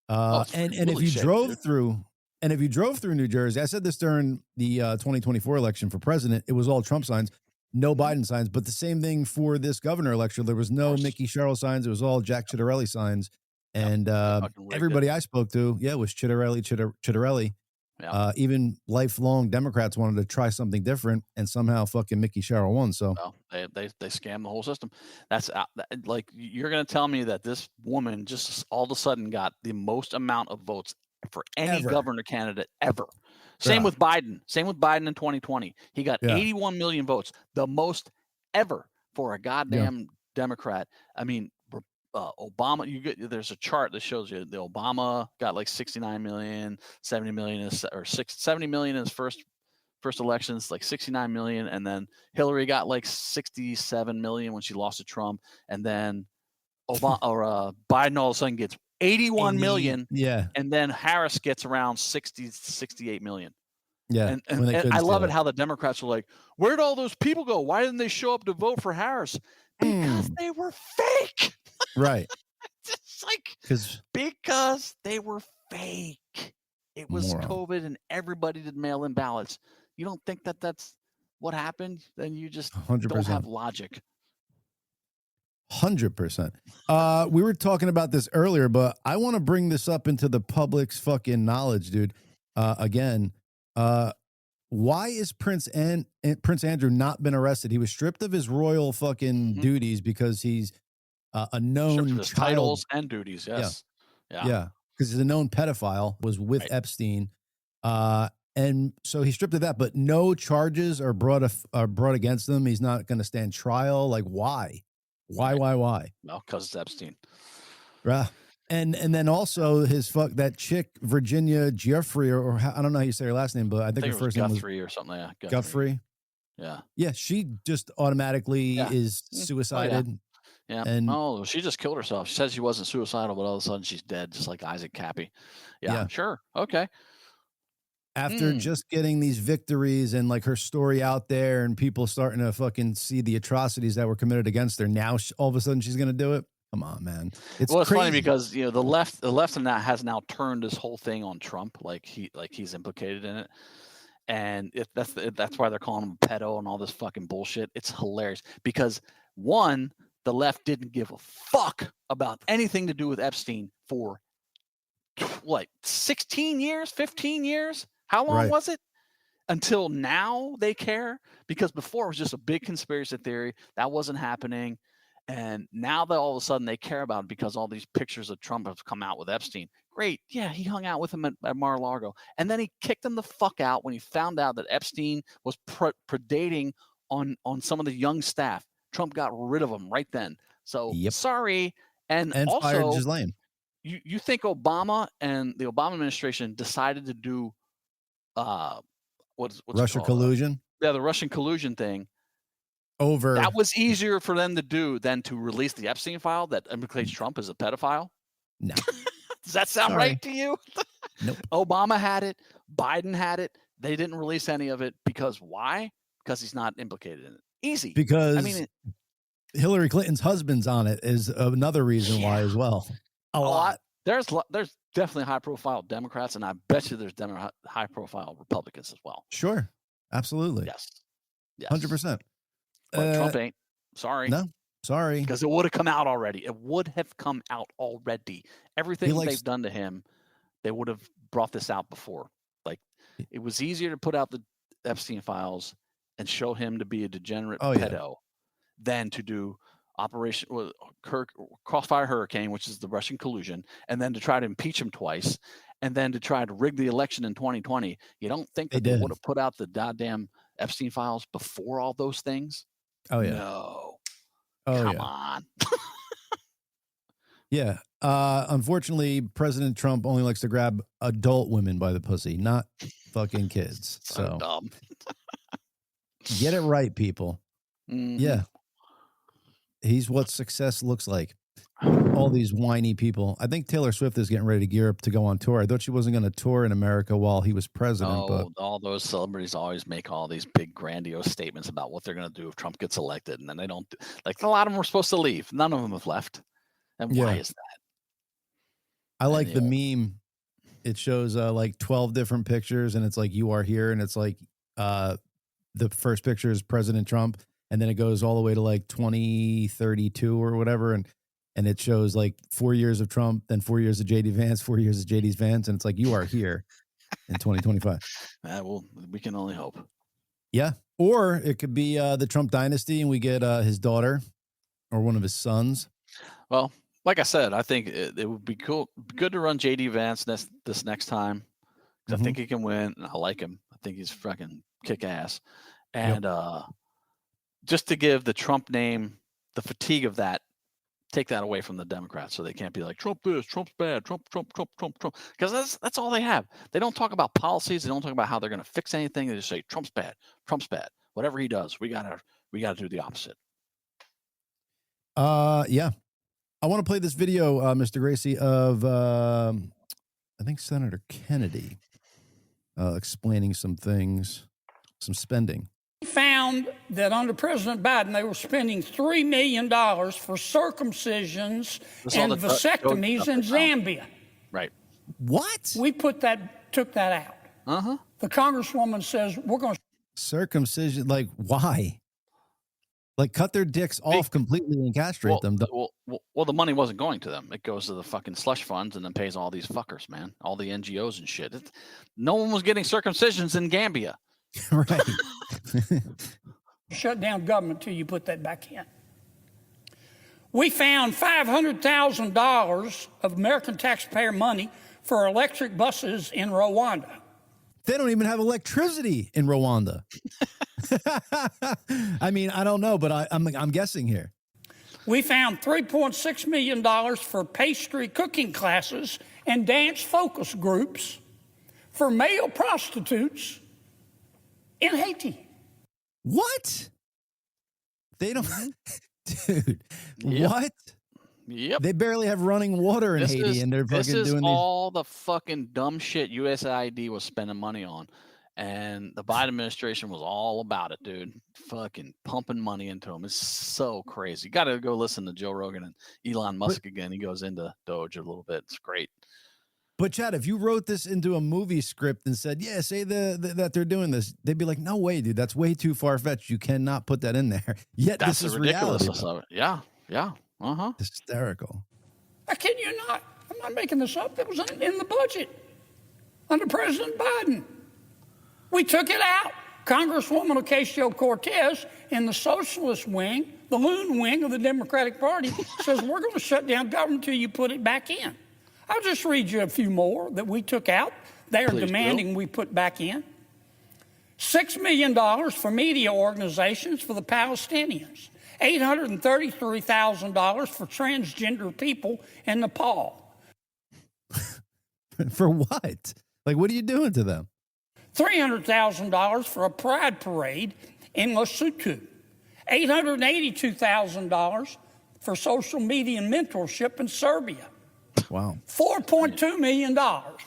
And if you drove through New Jersey, I said this during the 2024 election for president, it was all Trump signs, no Biden signs. But the same thing for this governor election, there was no Mickey Sherrill signs. It was all Jack Ciattarelli signs. And everybody I spoke to, was Ciattarelli. Yeah. Even lifelong Democrats wanted to try something different, and somehow fucking Mickey Sherrill won. So they scammed the whole system. That's like, you're going to tell me that this woman just all of a sudden got the most amount of votes for any governor candidate ever. Same with Biden. Same with Biden in 2020. He got 81 million votes, the most ever for a goddamn Democrat. I mean, Obama. There's a chart that shows you the Obama got like 69 million, 70 million, or 70 million in his first elections, like 69 million, and then Hillary got like 67 million when she lost to Trump, and then Biden all of a sudden gets 81 million, and then Harris gets around 68 million. Yeah, and I love it how the Democrats are like, where'd all those people go? Why didn't they show up to vote for Harris? Because they were fake. Right. It's like because they were fake. It was COVID, and everybody did mail-in ballots. You don't think that that's what happened? Then you just 100%. don't have logic. 100%. We were talking about this earlier, but I want to bring this up into the public's fucking knowledge, dude. Again, why is Prince Andrew not been arrested? He was stripped of his royal fucking duties because he's a known titles and duties. Yes. Yeah. Because he's a known pedophile, was with Epstein. And so he's stripped of that, but no charges are brought against him. He's not going to stand trial. Like, why? Why? Well, because it's Epstein. Right. And then also that chick, Virginia Giuffre, or I don't know how you say her last name, but I think her first name was Guthrie or something. Yeah. Guthrie. Yeah. Yeah. She just automatically is suicided. Yeah. And she just killed herself. She said she wasn't suicidal, but all of a sudden she's dead, just like Isaac Cappy. Yeah. Sure. Okay. After just getting these victories and like her story out there and people starting to fucking see the atrocities that were committed against her, now all of a sudden she's going to do it. Come on, man. It's crazy. Funny because the left in that has now turned this whole thing on Trump, like he's implicated in it, and that's why they're calling him a pedo and all this fucking bullshit. It's hilarious because the left didn't give a fuck about anything to do with Epstein for 16 years, 15 years. How long was it? Until now they care, because before it was just a big conspiracy theory that wasn't happening. And now that all of a sudden they care about it because all these pictures of Trump have come out with Epstein. Great. Yeah, he hung out with him at Mar-a-Lago. And then he kicked him the fuck out when he found out that Epstein was predating on some of the young staff. Trump got rid of him right then. So sorry. And also, fired Ghislaine. You think Obama and the Obama administration decided to do what's Russia collusion? The Russian collusion thing. That was easier for them to do than to release the Epstein file that implicates Trump as a pedophile. No. Does that sound right to you? Nope. Obama had it. Biden had it. They didn't release any of it because why? Because he's not implicated in it. Easy. Because Hillary Clinton's husband's on it is another reason why as well. A lot. There's definitely high-profile Democrats, and I bet you there's high-profile Republicans as well. Sure. Absolutely. Yes. 100%. But Trump ain't. Sorry. No, sorry. Because it would have come out already. It would have come out already. Everything they've done to him, they would have brought this out before. Like, it was easier to put out the Epstein files and show him to be a degenerate pedo than to do Operation Crossfire Hurricane, which is the Russian collusion, and then to try to impeach him twice, and then to try to rig the election in 2020. You don't think that they would have put out the goddamn Epstein files before all those things? Oh, yeah. No. Come on. Yeah. Unfortunately, President Trump only likes to grab adult women by the pussy, not fucking kids. So dumb. Get it right, people. Mm-hmm. Yeah. He's what success looks like. All these whiny people. I think Taylor Swift is getting ready to gear up to go on tour. I thought she wasn't going to tour in America while he was president. But all those celebrities always make all these big grandiose statements about what they're going to do if Trump gets elected, and then they don't. Like, a lot of them were supposed to leave. None of them have left. And why is that? I like the meme. It shows like 12 different pictures, and it's like, you are here, and it's like the first picture is President Trump, and then it goes all the way to like 2032 or whatever, and it shows like 4 years of Trump, then 4 years of JD Vance, 4 years of JD's Vance, and it's like, you are here in 2025. Well, we can only hope. Yeah, or it could be the Trump dynasty, and we get his daughter or one of his sons. Well, like I said, I think it would be good to run JD Vance this next time, 'cause I think he can win, and I like him. I think he's fucking kick ass. And just to give the Trump name, the fatigue of that, take that away from the Democrats, so they can't be like Trump this, Trump's bad, Trump, because that's all they have. They don't talk about policies. They don't talk about how they're going to fix anything. They just say Trump's bad. Whatever he does, we gotta do the opposite. Yeah. I want to play this video, Mr. Gracey, of I think Senator Kennedy explaining some things, some spending. Found that under President Biden, they were spending $3 million for circumcisions and vasectomies in Zambia. Right. What? We took that out. The Congresswoman says we're going to circumcision. Like, why? Like, cut their dicks off completely and castrate them. Well, the money wasn't going to them. It goes to the fucking slush funds and then pays all these fuckers, man. All the NGOs and shit. No one was getting circumcisions in Gambia. Right. Shut down government till you put that back in. We found $500,000 of American taxpayer money for electric buses in Rwanda. They don't even have electricity in Rwanda. I mean, I don't know, but I'm guessing here. We found $3.6 million for pastry cooking classes and dance focus groups for male prostitutes in Haiti. What? They don't, dude. Yep. What? Yep. They barely have running water in Haiti, and they're fucking doing these. All the fucking dumb shit USAID was spending money on, and the Biden administration was all about it, dude. Fucking pumping money into them. It's so crazy. You got to go listen to Joe Rogan and Elon Musk again. He goes into Doge a little bit. It's great. But Chad, if you wrote this into a movie script and said, "Yeah, say that they're doing this," they'd be like, "No way, dude. That's way too far fetched. You cannot put that in there." Yet That's this is ridiculousness reality. of it. Yeah. Hysterical. I kid you not. I'm not making this up. That was in the budget under President Biden. We took it out. Congresswoman Ocasio-Cortez in the socialist wing, the loon wing of the Democratic Party, says we're going to shut down government until you put it back in. I'll just read you a few more that we took out. They are demanding we put back in. $6 million for media organizations for the Palestinians. $833,000 for transgender people in Nepal. For what? Like, what are you doing to them? $300,000 for a pride parade in Lesotho. $882,000 for social media mentorship in Serbia. Wow. $4.2 million.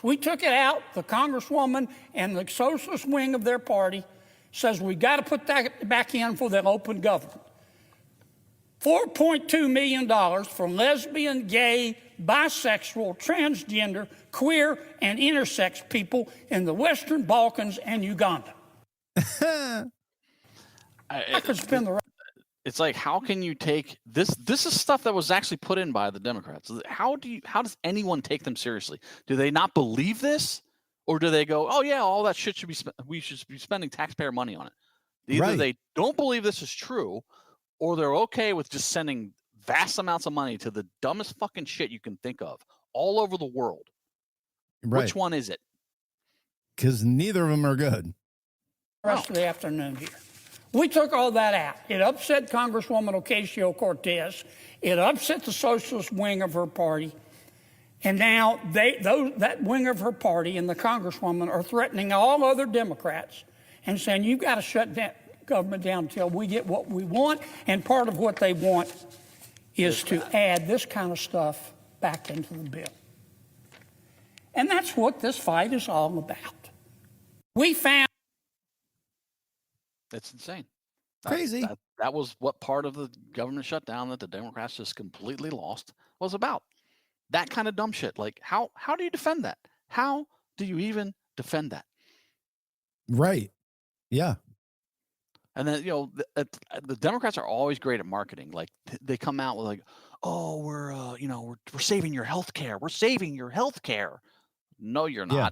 We took it out. The Congresswoman and the socialist wing of their party says we got to put that back in for the open government. $4.2 million for lesbian, gay, bisexual, transgender, queer, and intersex people in the Western Balkans and Uganda. I could spend the rest. It's like, how can you take this? This is stuff that was actually put in by the Democrats. How does anyone take them seriously? Do they not believe this, or do they go, "Oh yeah, all that shit should be we should be spending taxpayer money on it"? Either they don't believe this is true, or they're okay with just sending vast amounts of money to the dumbest fucking shit you can think of all over the world. Right. Which one is it? Because neither of them are good. Rest of the afternoon here. We took all that out. It upset Congresswoman Ocasio-Cortez. It upset the socialist wing of her party. And now that wing of her party and the Congresswoman are threatening all other Democrats and saying, you've got to shut that government down until we get what we want. And part of what they want is to add this kind of stuff back into the bill. And that's what this fight is all about. We found... That's insane. Crazy. That was what part of the government shutdown that the Democrats just completely lost was about. That kind of dumb shit. Like, how do you defend that? How do you even defend that? Right. Yeah. And then, the Democrats are always great at marketing. Like, they come out with like, "Oh, we're saving your health care. We're saving your health care." No, you're not. Yeah.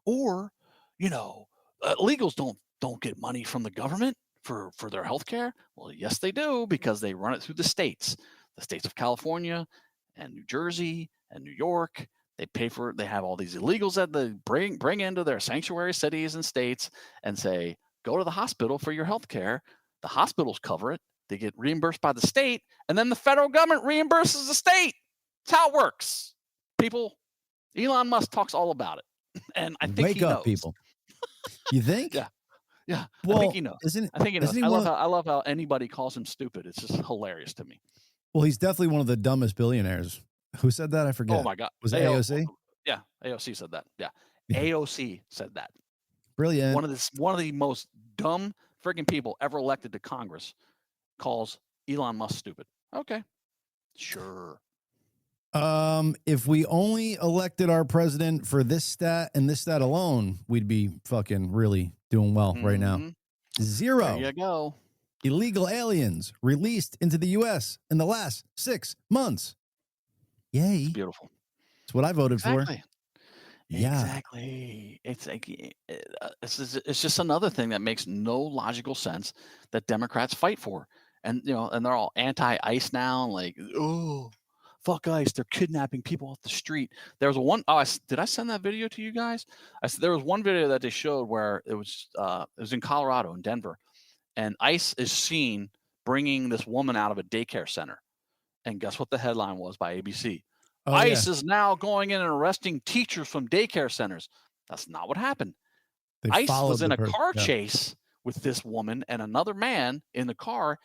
Or, illegals don't get money from the government for their health care. Well, yes, they do, because they run it through the states of California and New Jersey and New York. They pay for it. They have all these illegals that they bring into their sanctuary cities and states and say, go to the hospital for your health care. The hospitals cover it. They get reimbursed by the state, and then the federal government reimburses the state. That's how it works. People, Elon Musk talks all about it, and I think Wake he up, knows. people. You think? Yeah. Well, I think he knows. I think he knows. Isn't I love how anybody calls him stupid. It's just hilarious to me. Well, he's definitely one of the dumbest billionaires. Who said that? I forget. Oh my God. Was it AOC? Yeah, AOC said that. Yeah. Yeah. AOC said that. Brilliant. One of the most dumb freaking people ever elected to Congress calls Elon Musk stupid. Okay. Sure. If we only elected our president for this stat and this stat alone, we'd be fucking really doing well right now. 0. There you go. Illegal aliens released into the U.S. in the last 6 months. Yay. It's beautiful. That's what I voted for. Yeah. Exactly. It's like it's just another thing that makes no logical sense that Democrats fight for. And and they're all anti-ICE now, like, oh, fuck ICE, they're kidnapping people off the street. There was did I send that video to you guys? There was one video that they showed where it was in Colorado, in Denver, and ICE is seen bringing this woman out of a daycare center. And guess what the headline was by ABC? ICE is now going in and arresting teachers from daycare centers. That's not what happened. ICE was in a car chase with this woman and another man in the car.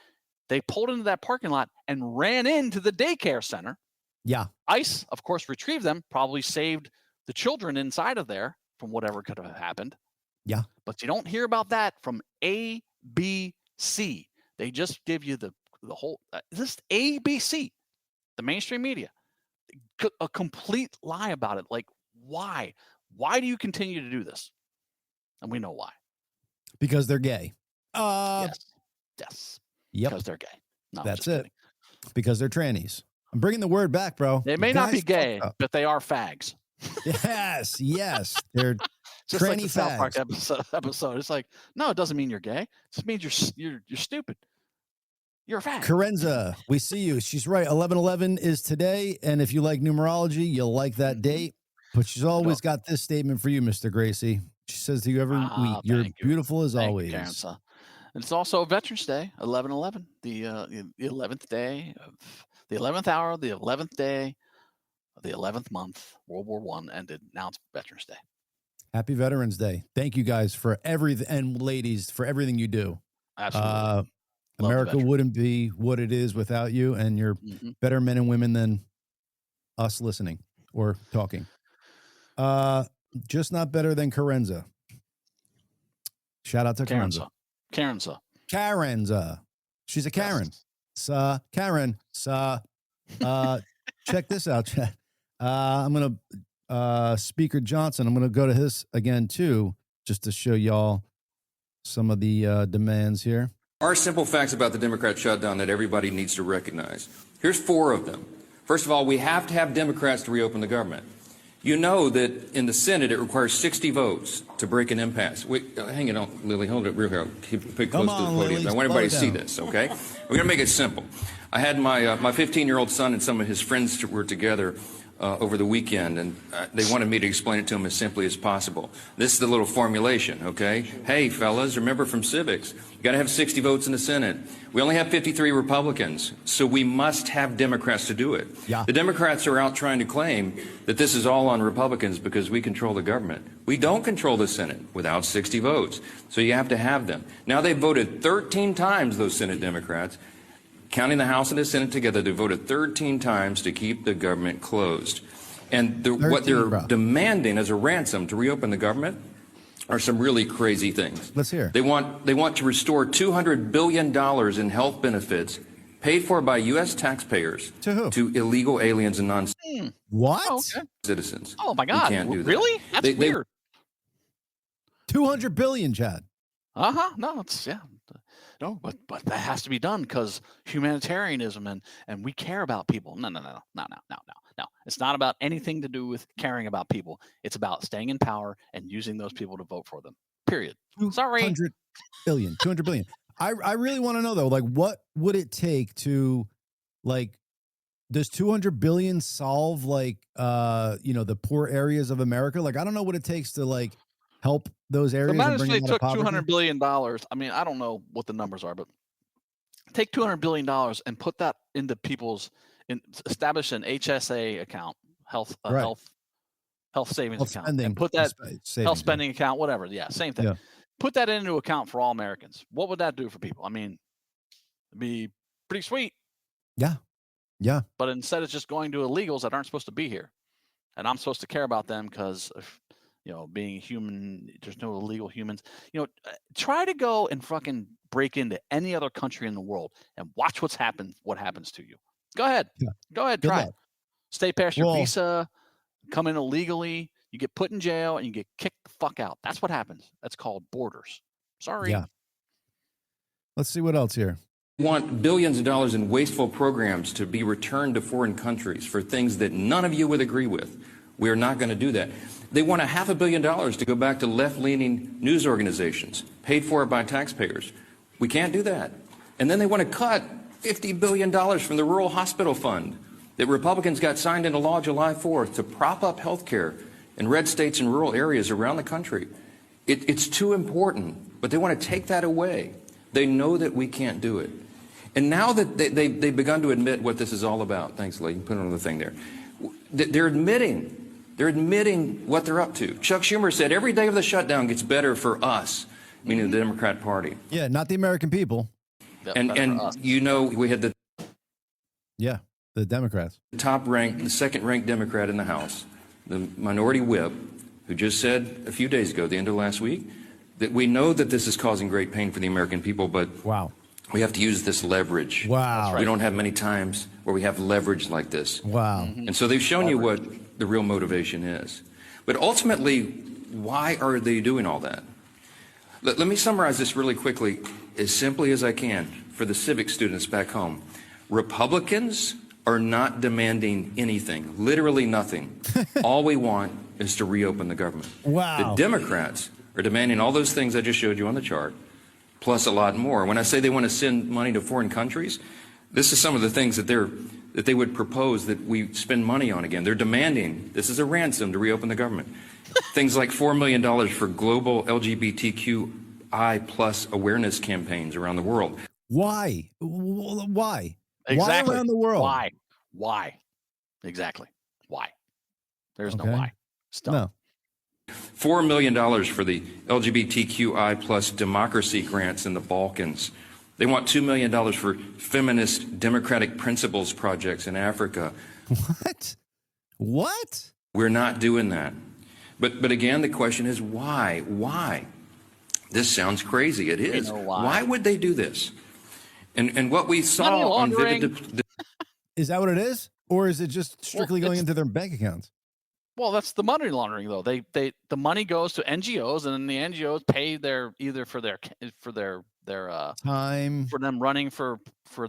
They pulled into that parking lot and ran into the daycare center. Yeah. ICE, of course, retrieved them, probably saved the children inside of there from whatever could have happened. Yeah. But you don't hear about that from ABC. They just give you the whole, this ABC, the mainstream media, a complete lie about it. Like, why? Why do you continue to do this? And we know why. Because they're gay. Yes. Yep. Because they're gay. No, that's it. Kidding. Because they're trannies. I'm bringing the word back, bro. They may not be gay, but they are fags. Yes. They're just tranny like the fags. South Park episode. It's like, no, it doesn't mean you're gay. It just means you're stupid. You're a fag. Carenza, we see you. She's right. 11/11 is today, and if you like numerology, you'll like that date. But she's always got this statement for you, Mr. Gracie. She says to you every week, "You're beautiful as always." You, and it's also Veterans Day, 11/11, the 11th day of the 11th hour, the 11th day of the 11th month. World War I ended. Now it's Veterans Day. Happy Veterans Day! Thank you guys for everything, and ladies for everything you do. Absolutely. America wouldn't be what it is without you, and you're better men and women than us listening or talking. Just not better than Carenza. Shout out to Carenza. Carenza. She's a Karen. Karen. Check this out, chat. I'm going to, Speaker Johnson, I'm going to go to his again, too, just to show y'all some of the demands here. Are simple facts about the Democrat shutdown that everybody needs to recognize. Here's 4 of them. First of all, we have to have Democrats to reopen the government. You know that in the Senate, it requires 60 votes to break an impasse. Wait, hang it on, Lily. Hold it real here. Keep it close to the podium. Lily, I want everybody to see this, okay? We're going to make it simple. I had my 15-year-old son and some of his friends were together over the weekend, and they wanted me to explain it to them as simply as possible. This is the little formulation, okay? Hey, fellas, remember from civics, you got to have 60 votes in the Senate. We only have 53 Republicans, so we must have Democrats to do it. Yeah. The Democrats are out trying to claim that this is all on Republicans because we control the government. We don't control the Senate without 60 votes, so you have to have them. Now they've voted 13 times, those Senate Democrats. Counting the House and the Senate together, they voted 13 times to keep the government closed. And what they're demanding as a ransom to reopen the government are some really crazy things. Let's hear. They want to restore $200 billion in health benefits paid for by U.S. taxpayers to who? To illegal aliens and non-citizens. What? Citizens. Oh my God! We can't do that. Really? That's weird. 200 billion, Chad. No, it's No, but that has to be done because humanitarianism and we care about people. No. It's not about anything to do with caring about people. It's about staying in power and using those people to vote for them. Period. Sorry. 200 billion. I really want to know though, like, what would it take to, like, Does 200 billion solve like the poor areas of America? Like, I don't know what it takes to like help those areas. Imagine and bring if they them out of took poverty. $200 billion. I mean, I don't know what the numbers are, but take $200 billion and put that into establish an HSA account, health savings account, and put that health spending account, whatever. Yeah, same thing. Yeah. Put that into account for all Americans. What would that do for people? I mean, it'd be pretty sweet. Yeah. Yeah. But instead, it's just going to illegals that aren't supposed to be here, and I'm supposed to care about them because being human, there's no illegal humans. Try to go and fucking break into any other country in the world and watch what happens to you. Go ahead. Yeah. Go ahead. Good Try. luck. Stay past your visa, come in illegally, you get put in jail, and you get kicked the fuck out. That's what happens. That's called borders. Sorry. Yeah. Let's see what else here. Want billions of dollars in wasteful programs to be returned to foreign countries for things that none of you would agree with. We are not going to do that. They want $500 million to go back to left-leaning news organizations, paid for by taxpayers. We can't do that. And then they want to cut $50 billion from the Rural Hospital Fund that Republicans got signed into law July 4th to prop up health care in red states and rural areas around the country. It's too important, but they want to take that away. They know that we can't do it. And now that they've begun to admit what this is all about, thanks, Lee, you can put it on the thing there. They're admitting what they're up to. Chuck Schumer said every day of the shutdown gets better for us, meaning the Democrat Party. Yeah, not the American people. And we had the Democrats. The second-ranked Democrat in the House, the minority whip, who just said a few days ago, the end of last week, that we know that this is causing great pain for the American people, but we have to use this leverage. Wow. We don't have many times where we have leverage like this. Wow. And so they've shown you what the real motivation is. But ultimately, why are they doing all that? Let me summarize this really quickly, as simply as I can, for the civic students back home. Republicans are not demanding anything, literally nothing. All we want is to reopen the government. Wow. The Democrats are demanding all those things I just showed you on the chart, plus a lot more. When I say they want to send money to foreign countries, this is some of the things that they would propose that we spend money on again. They're demanding, this is a ransom to reopen the government. Things like $4 million for global LGBTQI plus awareness campaigns around the world. Why? Why? Exactly. Why around the world? Why? Exactly. Why? There's no Okay. why. Stop. No. $4 million for the LGBTQI plus democracy grants in the Balkans. They want $2 million for feminist democratic principles projects in Africa. What? We're not doing that. But again, the question is why? Why? This sounds crazy. It is. Why would they do this? And what we saw on Vivid... Is that what it is? Or is it just strictly going into their bank accounts? Well, that's the money laundering, though. The money goes to NGOs, and then the NGOs pay either for their time for them running for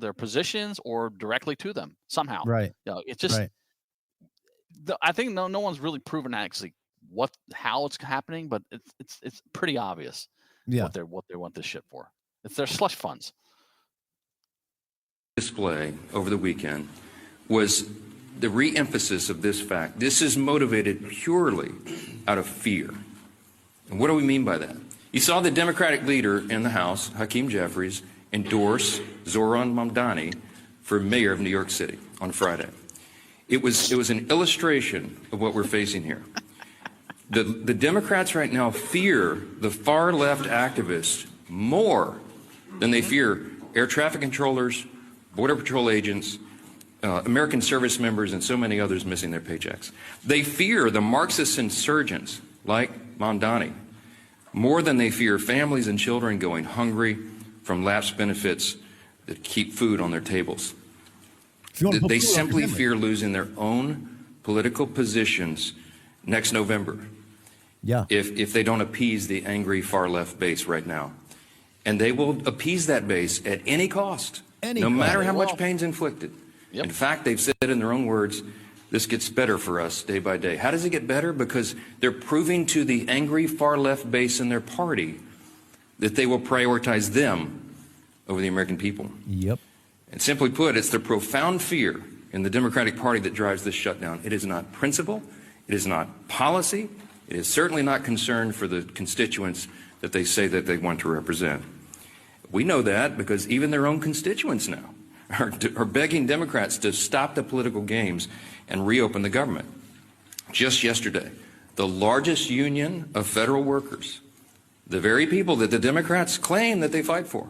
their positions or directly to them somehow. Right. It's just I think no one's really proven actually how it's happening, but it's pretty obvious what they want this shit for. It's their slush funds. Display over the weekend was the re-emphasis of this fact. This is motivated purely out of fear. And what do we mean by that? You saw the Democratic leader in the House, Hakeem Jeffries, endorse Zoran Mamdani for mayor of New York City on Friday. It was an illustration of what we're facing here. The Democrats right now fear the far left activists more than they fear air traffic controllers, Border Patrol agents, American service members, and so many others missing their paychecks. They fear the Marxist insurgents like Mamdani more than they fear families and children going hungry from lapsed benefits that keep food on their tables. They simply fear losing their own political positions next November if they don't appease the angry far left base right now. And they will appease that base at any cost, no matter how much pain's inflicted. Yep. In fact, they've said in their own words, this gets better for us day by day. How does it get better? Because they're proving to the angry far left base in their party that they will prioritize them over the American people. Yep. And simply put, it's the profound fear in the Democratic Party that drives this shutdown. It is not principle. It is not policy. It is certainly not concern for the constituents that they say that they want to represent. We know that because even their own constituents now are begging Democrats to stop the political games and reopen the government. Just yesterday, the largest union of federal workers, the very people that the Democrats claim that they fight for,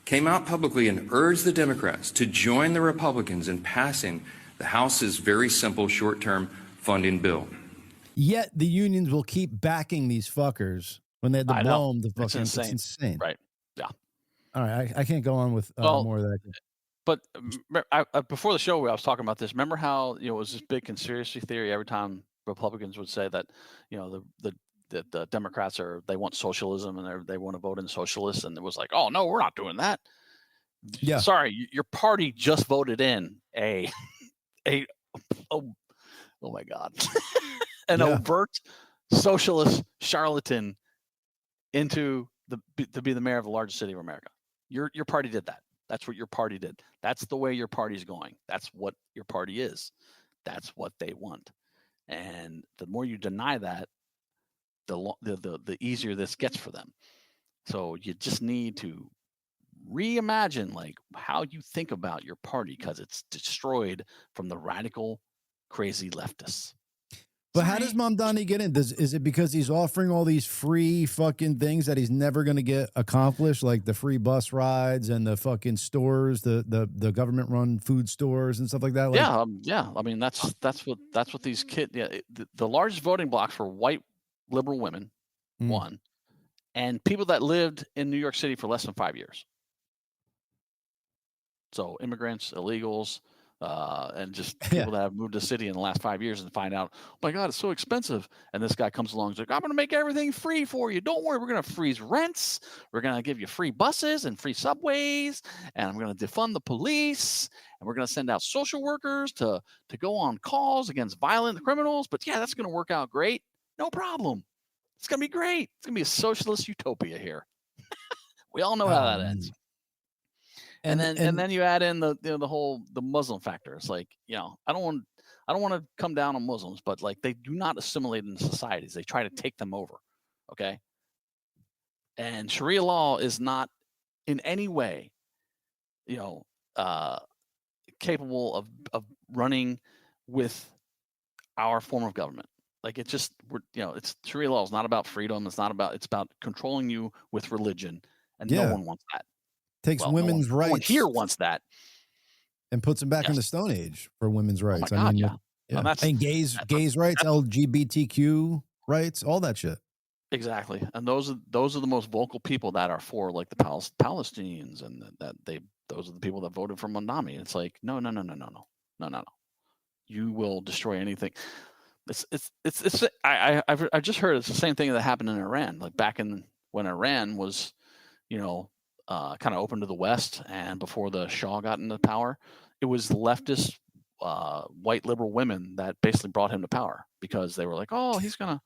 came out publicly and urged the Democrats to join the Republicans in passing the House's very simple short-term funding bill. Yet the unions will keep backing these fuckers when they had to blow them. It's insane. Right. Yeah. All right. I can't go on with more of that. But before the show, I was talking about this. Remember how it was this big conspiracy theory every time Republicans would say that the Democrats they want socialism and they want to vote in socialists, and it was like, oh no, we're not doing that. Yeah. Sorry, your party just voted in oh my God, an overt socialist charlatan to be the mayor of the largest city of America. Your party did that. That's what your party did. That's the way your party's going. That's what your party is. That's what they want. And the more you deny that, the easier this gets for them. So you just need to reimagine how you think about your party, because it's destroyed from the radical, crazy leftists. But how does Mamdani get in? Is it because he's offering all these free fucking things that he's never going to get accomplished, like the free bus rides and the fucking stores, the government run food stores and stuff like that? Yeah. I mean, that's what these kids. Yeah, the largest voting blocks for white liberal women, one, and people that lived in New York City for less than 5 years. So immigrants, illegals. And just people that have moved to the city in the last 5 years and find out, oh my God, it's so expensive. And this guy comes along and is like, I'm going to make everything free for you. Don't worry. We're going to freeze rents. We're going to give you free buses and free subways. And I'm going to defund the police. And we're going to send out social workers to go on calls against violent criminals. But yeah, that's going to work out great. No problem. It's going to be great. It's going to be a socialist utopia here. We all know how that ends. And then you add in the Muslim factor. It's like, I don't want to come down on Muslims, but they do not assimilate into societies. They try to take them over. Okay. And Sharia law is not in any way, capable of running with our form of government. It's Sharia law is not about freedom. It's about controlling you with religion, and no one wants that. Takes women's rights. No one here wants that, and puts them back in the Stone Age for women's rights. Oh my God, yeah. And gays rights, LGBTQ rights, all that shit. Exactly, and those are the most vocal people that are for the Palestinians, and those are the people that voted for Mamdani. It's like no. You will destroy anything. I've just heard it's the same thing that happened in Iran, back when Iran was, kind of open to the West, and before the Shah got into power, it was leftist, white liberal women that basically brought him to power, because they were like, "Oh, he's gonna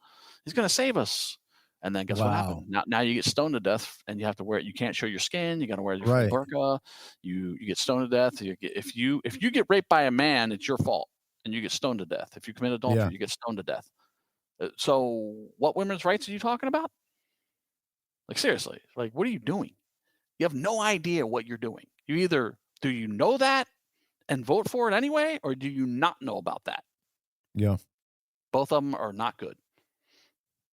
save us." And then guess what happened? Now you get stoned to death, and you have to wear it. You can't show your skin. You got to wear your burqa. You get stoned to death. If you get raped by a man, it's your fault, and you get stoned to death. If you commit adultery, you get stoned to death. So what women's rights are you talking about? Seriously, what are you doing? You have no idea what you're doing. You either do you know that and vote for it anyway, or do you not know about that? Yeah. Both of them are not good.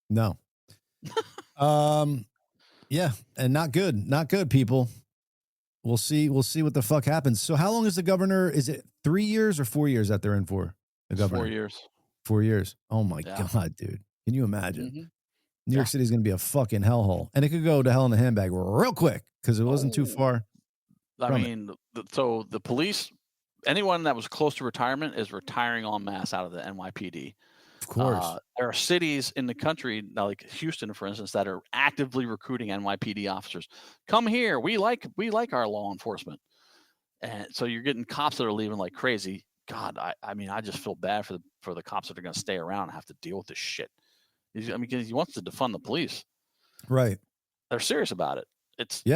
No. Yeah, and not good. Not good, people. We'll see what the fuck happens. So how long is the governor? Is it 3 years or 4 years that they're in for? The governor? 4 years. 4 years. Oh my God, dude. Can you imagine? Mm-hmm. New York City is going to be a fucking hellhole, and it could go to hell in a handbag real quick because it wasn't too far. So the police, anyone that was close to retirement is retiring en masse out of the NYPD. Of course. There are cities in the country, like Houston, for instance, that are actively recruiting NYPD officers. Come here. We like our law enforcement. And so you're getting cops that are leaving like crazy. God, I just feel bad for the cops that are going to stay around and have to deal with this shit. Because he wants to defund the police. Right. They're serious about it.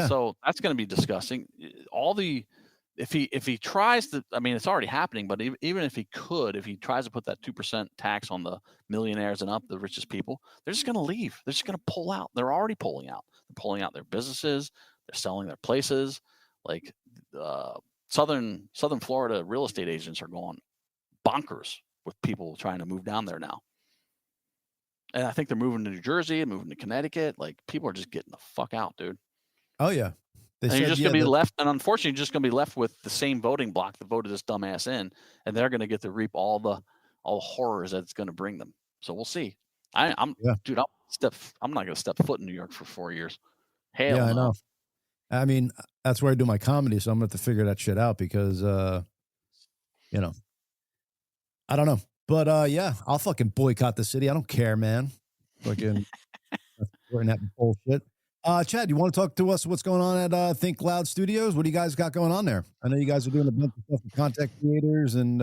So that's going to be disgusting. All the if he tries to, I mean, it's already happening, but even if he tries to put that 2% tax on the millionaires and up, the richest people, they're just going to leave. They're just going to pull out. They're already pulling out. They're pulling out their businesses. They're selling their places. Like Southern Florida real estate agents are going bonkers with people trying to move down there now. And I think they're moving to New Jersey and moving to Connecticut. Like, people are just getting the fuck out, dude. Oh yeah. And you're just going to be left, and unfortunately, you're just going to be left with the same voting bloc that voted this dumbass in, and they're going to get to reap all the horrors that it's going to bring them. So we'll see. Dude, I'm not going to step foot in New York for 4 years. Hell yeah, no. I know. I mean, that's where I do my comedy, so I'm going to have to figure that shit out because, you know, I don't know. But yeah, I'll fucking boycott the city. I don't care, man. Fucking wearing that bullshit. Chad, you want to talk to us what's going on at Think Loud Studios? What do you guys got going on there? I know you guys are doing a bunch of stuff with content creators and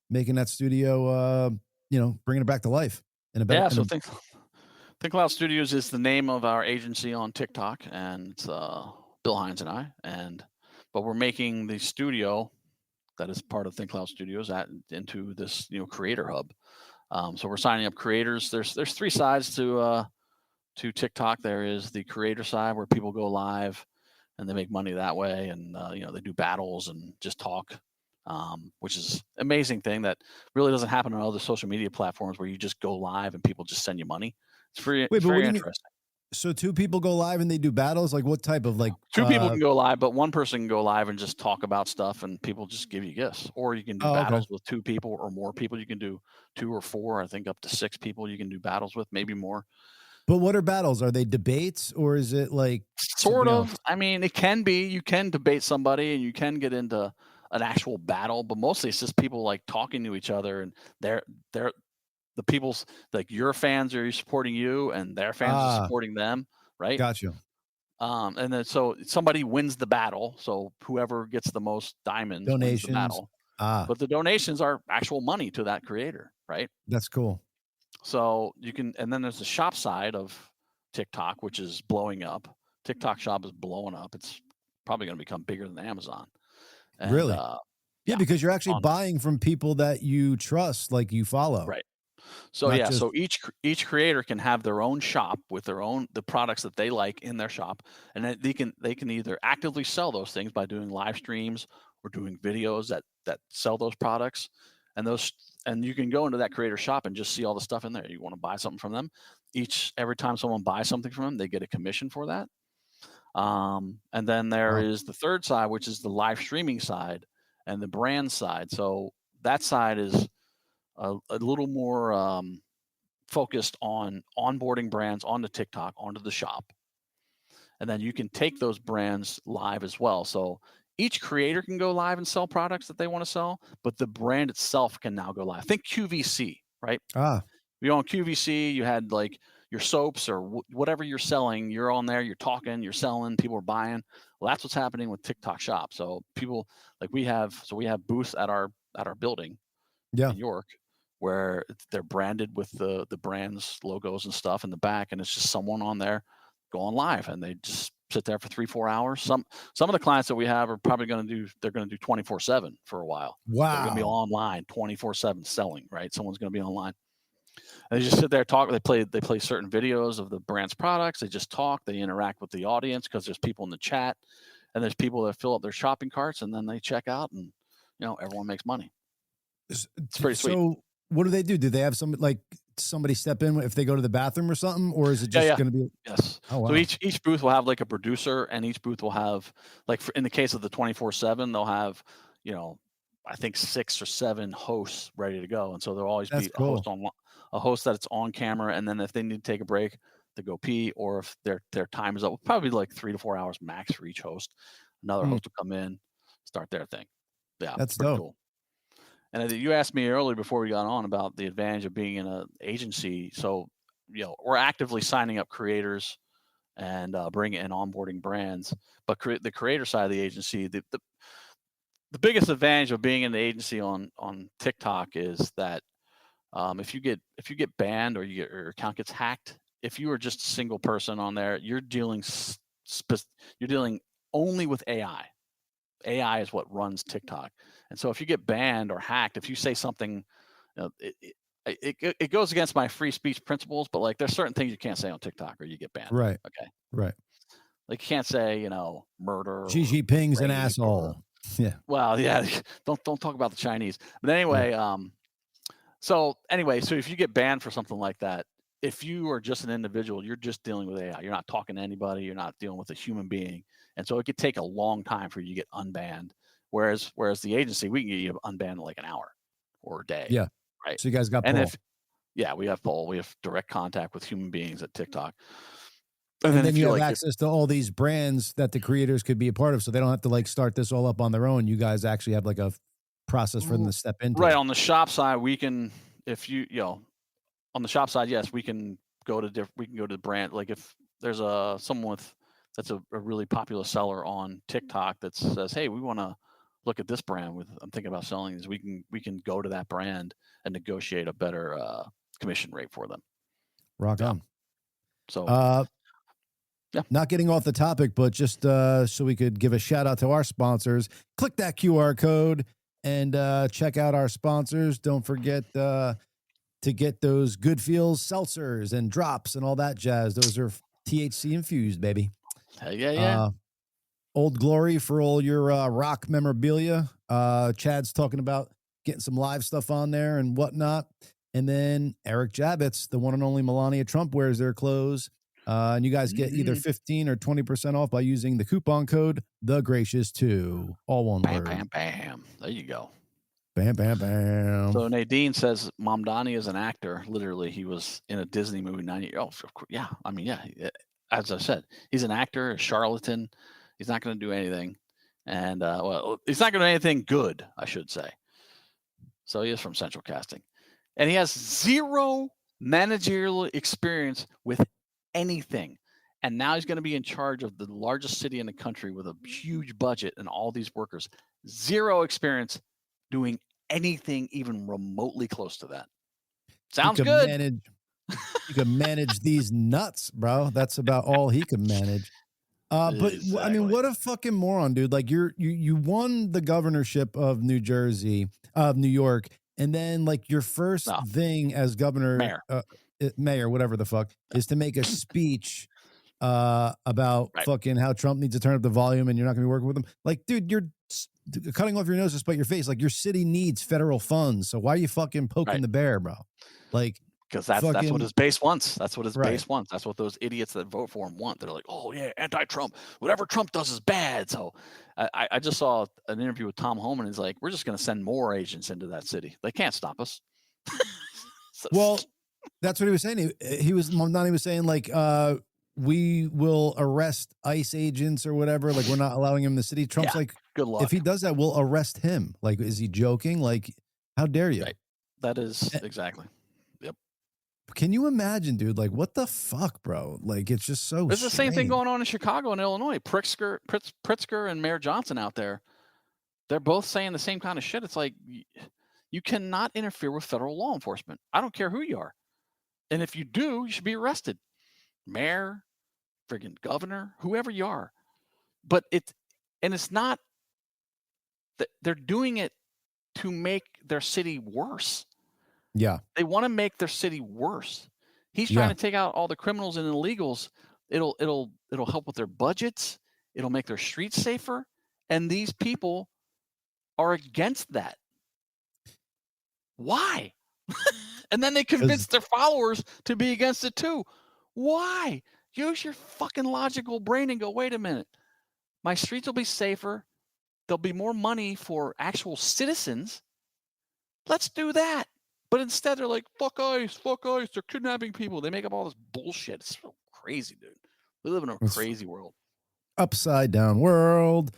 making that studio, bringing it back to life. So Think Loud Studios is the name of our agency on TikTok, and it's Bill Hines and I. But we're making the studio that is part of Think Loud Studios into this creator hub. So we're signing up creators. There's 3 sides to TikTok. There is the creator side where people go live and they make money that way, and they do battles and just talk, which is an amazing thing that really doesn't happen on other social media platforms where you just go live and people just send you money. It's very interesting. So 2 people go live and they do battles? Like what type of 2 people can go live, but 1 person can go live and just talk about stuff and people just give you gifts. Or you can do battles with 2 people or more people. You can do 2 or 4, I think up to 6 people you can do battles with, maybe more. But what are battles? Are they debates or is it like sort of? I mean, it can be. You can debate somebody and you can get into an actual battle, but mostly it's just people like talking to each other, and they're the people's, like, your fans are supporting you and their fans are supporting them, right? Gotcha. And then so somebody wins the battle. So whoever gets the most diamonds wins the battle. But the donations are actual money to that creator, right? That's cool. So you can, and then there's the shop side of TikTok, which is blowing up. TikTok shop is blowing up. It's probably going to become bigger than Amazon. And, really? Yeah, because you're actually buying from people that you trust, like you follow. Right. So so each creator can have their own shop with the products that they like in their shop, and then they can either actively sell those things by doing live streams or doing videos that sell those products, and you can go into that creator shop and just see all the stuff in there. You want to buy something from them. Every time someone buys something from them, they get a commission for that. And then there is the third side, which is the live streaming side and the brand side. So that side is a little more focused on onboarding brands onto TikTok, onto the shop. And then you can take those brands live as well. So each creator can go live and sell products that they want to sell, but the brand itself can now go live. Think QVC, right? You're on QVC, you had like your soaps or whatever you're selling, you're on there, you're talking, you're selling, people are buying. Well, that's what's happening with TikTok Shop. So people, like, we have booths at our building in York, where they're branded with the brand's logos and stuff in the back, and it's just someone on there going live, and they just sit there for 3-4 hours. Some of the clients that we have are probably going to do 24/7 for a while. Wow. They're going to be online 24/7 selling, right? Someone's going to be online. And they just sit there, talk. They play certain videos of the brand's products. They just talk. They interact with the audience because there's people in the chat, and there's people that fill up their shopping carts, and then they check out, and everyone makes money. It's pretty sweet. So what do they do? Do they have somebody step in if they go to the bathroom or something, or is it just going to be? Yes. Oh, wow. So each booth will have like a producer, and each booth will have, like, in the case of the 24/7, they'll have, I think 6 or 7 hosts ready to go, and so there'll always be a host that's on camera, and then if they need to take a break to go pee, or if their time is up, probably like 3 to 4 hours max for each host. Another host will come in, start their thing. Yeah, that's pretty dope. Cool. And you asked me earlier before we got on about the advantage of being in an agency. So, we're actively signing up creators and bringing in onboarding brands. But the creator side of the agency, the biggest advantage of being in the agency on TikTok is that if you get banned or your account gets hacked, if you are just a single person on there, you're dealing only with AI. AI is what runs TikTok. And so if you get banned or hacked, if you say something, it goes against my free speech principles, but like there's certain things you can't say on TikTok or you get banned. Right. Okay. Right. Like you can't say, murder. Xi Jinping's an asshole. Yeah. Well, yeah. Don't talk about the Chinese. But anyway, so if you get banned for something like that, if you are just an individual, you're just dealing with AI. You're not talking to anybody. You're not dealing with a human being. And so it could take a long time for you to get unbanned. Whereas the agency, we can get you unbanned in like an hour or a day. Yeah. Right. So you guys got and Paul. we have Paul. We have direct contact with human beings at TikTok. And then you have access to all these brands that the creators could be a part of, so they don't have to like start this all up on their own. You guys actually have like a process for them to step into. Right. On the shop side, we can, on the shop side, yes, we can go to the brand. Like if there's someone that's a really popular seller on TikTok that says, hey, we want to look at this brand I'm thinking about selling these. We can go to that brand and negotiate a better commission rate for them. Rock on. So not getting off the topic, but just so we could give a shout out to our sponsors. Click that QR code and check out our sponsors. Don't forget to get those Good Feels seltzers and drops and all that jazz. Those are THC infused, baby. Hell yeah. Old Glory for all your rock memorabilia. Chad's talking about getting some live stuff on there and whatnot. And then Eric Javits, the one and only Melania Trump, wears their clothes. And you guys get either 15 or 20% off by using the coupon code TheGracious2. All one word. Bam, bam. There you go. Bam, bam, bam. So Nadine says Mamdani is an actor. Literally, he was in a Disney movie 90. Oh, yeah. I mean, yeah. As I said, he's an actor, a charlatan. He's not going to do anything. And, he's not going to do anything good, I should say. So he is from Central Casting. And he has zero managerial experience with anything. And now he's going to be in charge of the largest city in the country with a huge budget and all these workers. Zero experience doing anything even remotely close to that. Sounds good. You can manage these nuts, bro. That's about all he can manage. But Exactly. I mean, what a fucking moron, dude. Like you won the governorship of New York. And then like your first thing as governor, mayor, whatever the fuck, is to make a speech about fucking how Trump needs to turn up the volume and you're not going to be working with him. Like, dude, you're cutting off your nose to spite your face. Like your city needs federal funds. So why are you fucking poking the bear, bro? Like, because that's what his base wants. That's what his base wants. That's what those idiots that vote for him want. They're like, oh yeah, anti-Trump. Whatever Trump does is bad. So I just saw an interview with Tom Homan. He's like, we're just going to send more agents into that city. They can't stop us. Well, that's what he was saying. He was saying like, we will arrest ICE agents or whatever. Like we're not allowing him in the city. Trump's like, good luck. If he does that, we'll arrest him. Like, is he joking? Like, how dare you? Right. That is exactly. Yep. Can you imagine, dude? Like, what the fuck, bro? Like, it's just so. There's the same thing going on in Chicago and Illinois. Pritzker and Mayor Johnson out there, they're both saying the same kind of shit. It's like, you cannot interfere with federal law enforcement. I don't care who you are. And if you do, you should be arrested. Mayor, friggin' governor, whoever you are. But it's not that they're doing it to make their city worse. Yeah. They want to make their city worse. He's trying to take out all the criminals and illegals. It'll help with their budgets. It'll make their streets safer. And these people are against that. Why? And then they convince their followers to be against it too. Why? Use your fucking logical brain and go, wait a minute. My streets will be safer. There'll be more money for actual citizens. Let's do that. But instead, they're like, fuck ICE. They're kidnapping people. They make up all this bullshit. It's so crazy, dude. We live in a crazy world. Upside down world.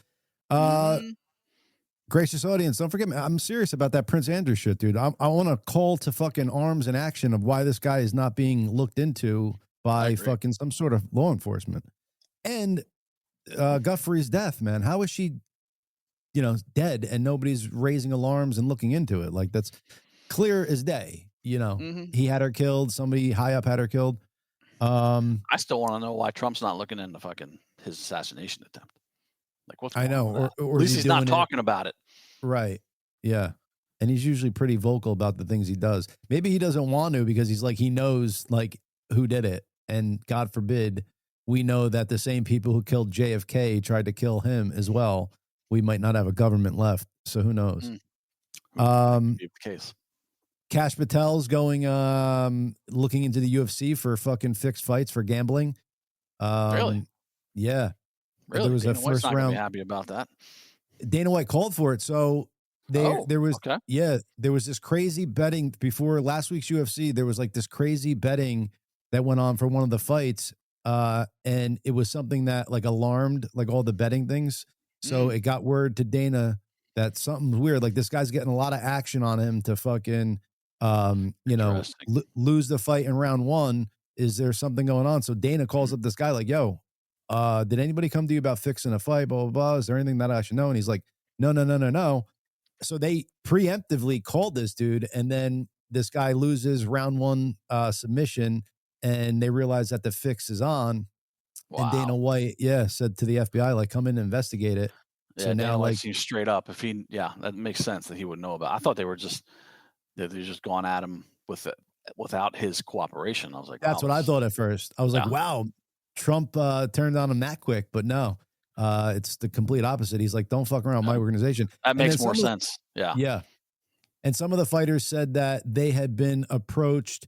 Gracious audience, don't forget me. I'm serious about that Prince Andrew shit, dude. I want to call to fucking arms and action of why this guy is not being looked into by fucking some sort of law enforcement. And Guthrie's death, man. How is she, dead and nobody's raising alarms and looking into it? Like, that's clear as day. He had her killed. Somebody high up had her killed. I still want to know why Trump's not looking into fucking his assassination attempt. Like, what's I going on know. with that? Or At least is he he's not doing it talking about it. right? Yeah, and he's usually pretty vocal about the things he does. Maybe he doesn't want to because he's like he knows like who did it, and God forbid we know that the same people who killed JFK tried to kill him as well. We might not have a government left, so who knows? That could be the case. Cash Patel's going looking into the UFC for fucking fixed fights for gambling. Really? Yeah. Really? There was Dana a White's first not gonna be round. happy about that. Dana White called for it. So there was okay. there was this crazy betting before last week's UFC. There was like this crazy betting that went on for one of the fights. And it was something that like alarmed like all the betting things. So it got word to Dana that something's weird. Like this guy's getting a lot of action on him to fucking lose the fight in round one. Is there something going on? So Dana calls up this guy like, yo, did anybody come to you about fixing a fight? Blah, blah, blah. Is there anything that I should know? And he's like, no. So they preemptively called this dude. And then this guy loses round one submission. And they realize that the fix is on. Wow. And Dana White, said to the FBI, like, come in and investigate it. Yeah, So now, Dana White like, seems straight up. If he, that makes sense that he would know about. I thought they're just going at him with it without his cooperation. I was like, that's what I thought at first. I was like, wow, Trump turned on him that quick, but no, it's the complete opposite. He's like, don't fuck around my organization. That makes more sense. Yeah. And some of the fighters said that they had been approached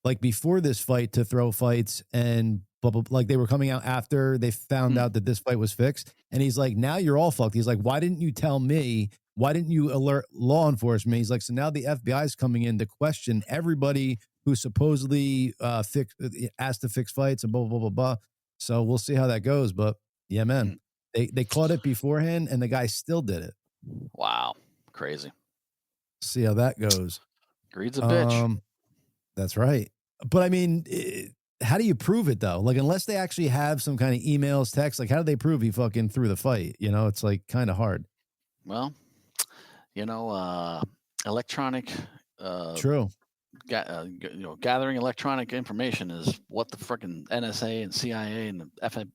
like before this fight to throw fights and like they were coming out after they found out that this fight was fixed. And he's like, now you're all fucked. He's like, why didn't you tell me? Why didn't you alert law enforcement? He's like, so now the FBI is coming in to question everybody who supposedly asked to fix fights and blah, blah, blah, blah. So we'll see how that goes. But yeah, man, they caught it beforehand and the guy still did it. Wow. Crazy. See how that goes. Greed's a bitch. That's right. But I mean, how do you prove it though? Like, unless they actually have some kind of emails, text, like how do they prove he fucking threw the fight? You know, it's like kind of hard. Well, electronic. True. Gathering electronic information is what the freaking NSA and CIA and the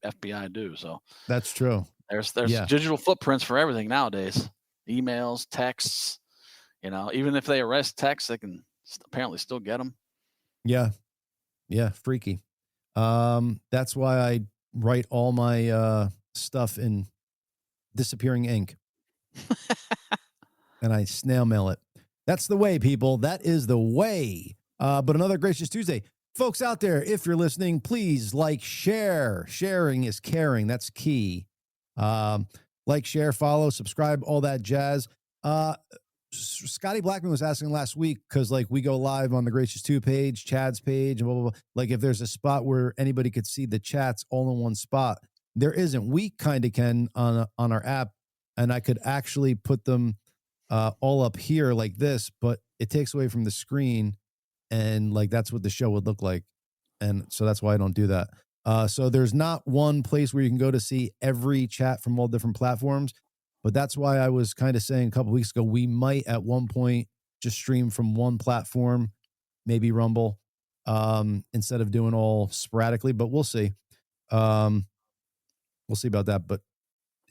FBI do. So that's true. There's digital footprints for everything nowadays. Emails, texts. Even if they arrest texts, they can apparently still get them. Yeah, freaky. That's why I write all my stuff in disappearing ink. And I snail mail it. That's the way, people. That is the way. But another Gracious Tuesday. Folks out there, if you're listening, please like, share. Sharing is caring. That's key. Like, share, follow, subscribe, all that jazz. Scotty Blackman was asking last week because like we go live on the Gracious 2 page, Chad's page, and blah, blah, blah. Like if there's a spot where anybody could see the chats all in one spot. There isn't. We kind of can on our app, and I could actually put them all up here like this, but it takes away from the screen, and like that's what the show would look like. And so that's why I don't do that. So there's not one place where you can go to see every chat from all different platforms. But that's why I was kind of saying a couple weeks ago, we might at one point just stream from one platform, maybe Rumble, instead of doing all sporadically, but we'll see. We'll see about that. But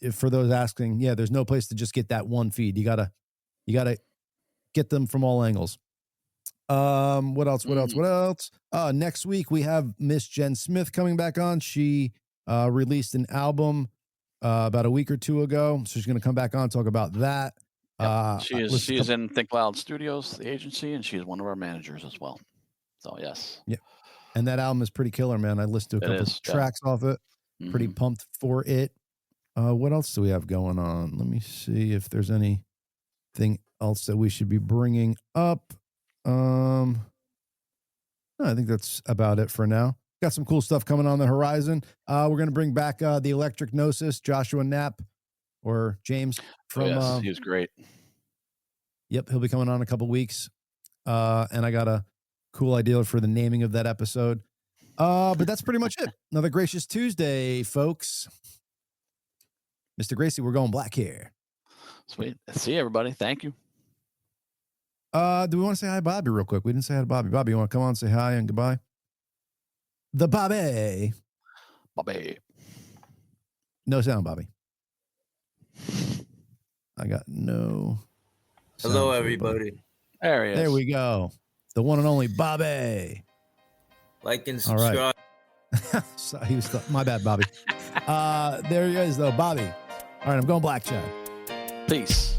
if for those asking, there's no place to just get that one feed. You gotta get them from all angles. What else? Next week we have Miss Jen Smith coming back on. She released an album about a week or two ago. So she's going to come back on and talk about that. Yep. She is in Think Loud Studios, the agency, and she is one of our managers as well. So yes. Yeah. And that album is pretty killer, man. I listened to a couple tracks off it. Pretty pumped for it. What else do we have going on? Let me see if there's anything else that we should be bringing up. No, I think that's about it for now. Got some cool stuff coming on the horizon. We're going to bring back the Electric Gnosis, Joshua Knapp, or James. From, he was great. Yep, he'll be coming on in a couple weeks. And I got a cool idea for the naming of that episode. But that's pretty much it. Another Gracious Tuesday, folks. Mr. Gracey, we're going black here. Sweet. See you, everybody. Thank you. Do we want to say hi to Bobby real quick? We didn't say hi to Bobby. Bobby, you want to come on and say hi and goodbye? The Bobby. Bobby. No sound, Bobby. I got no. Hello, sound everybody. There he is. There we go. The one and only Bobby. Like and All subscribe. right. So he was my bad, Bobby. There he is, though, Bobby. All right, I'm going black, Chad. Peace.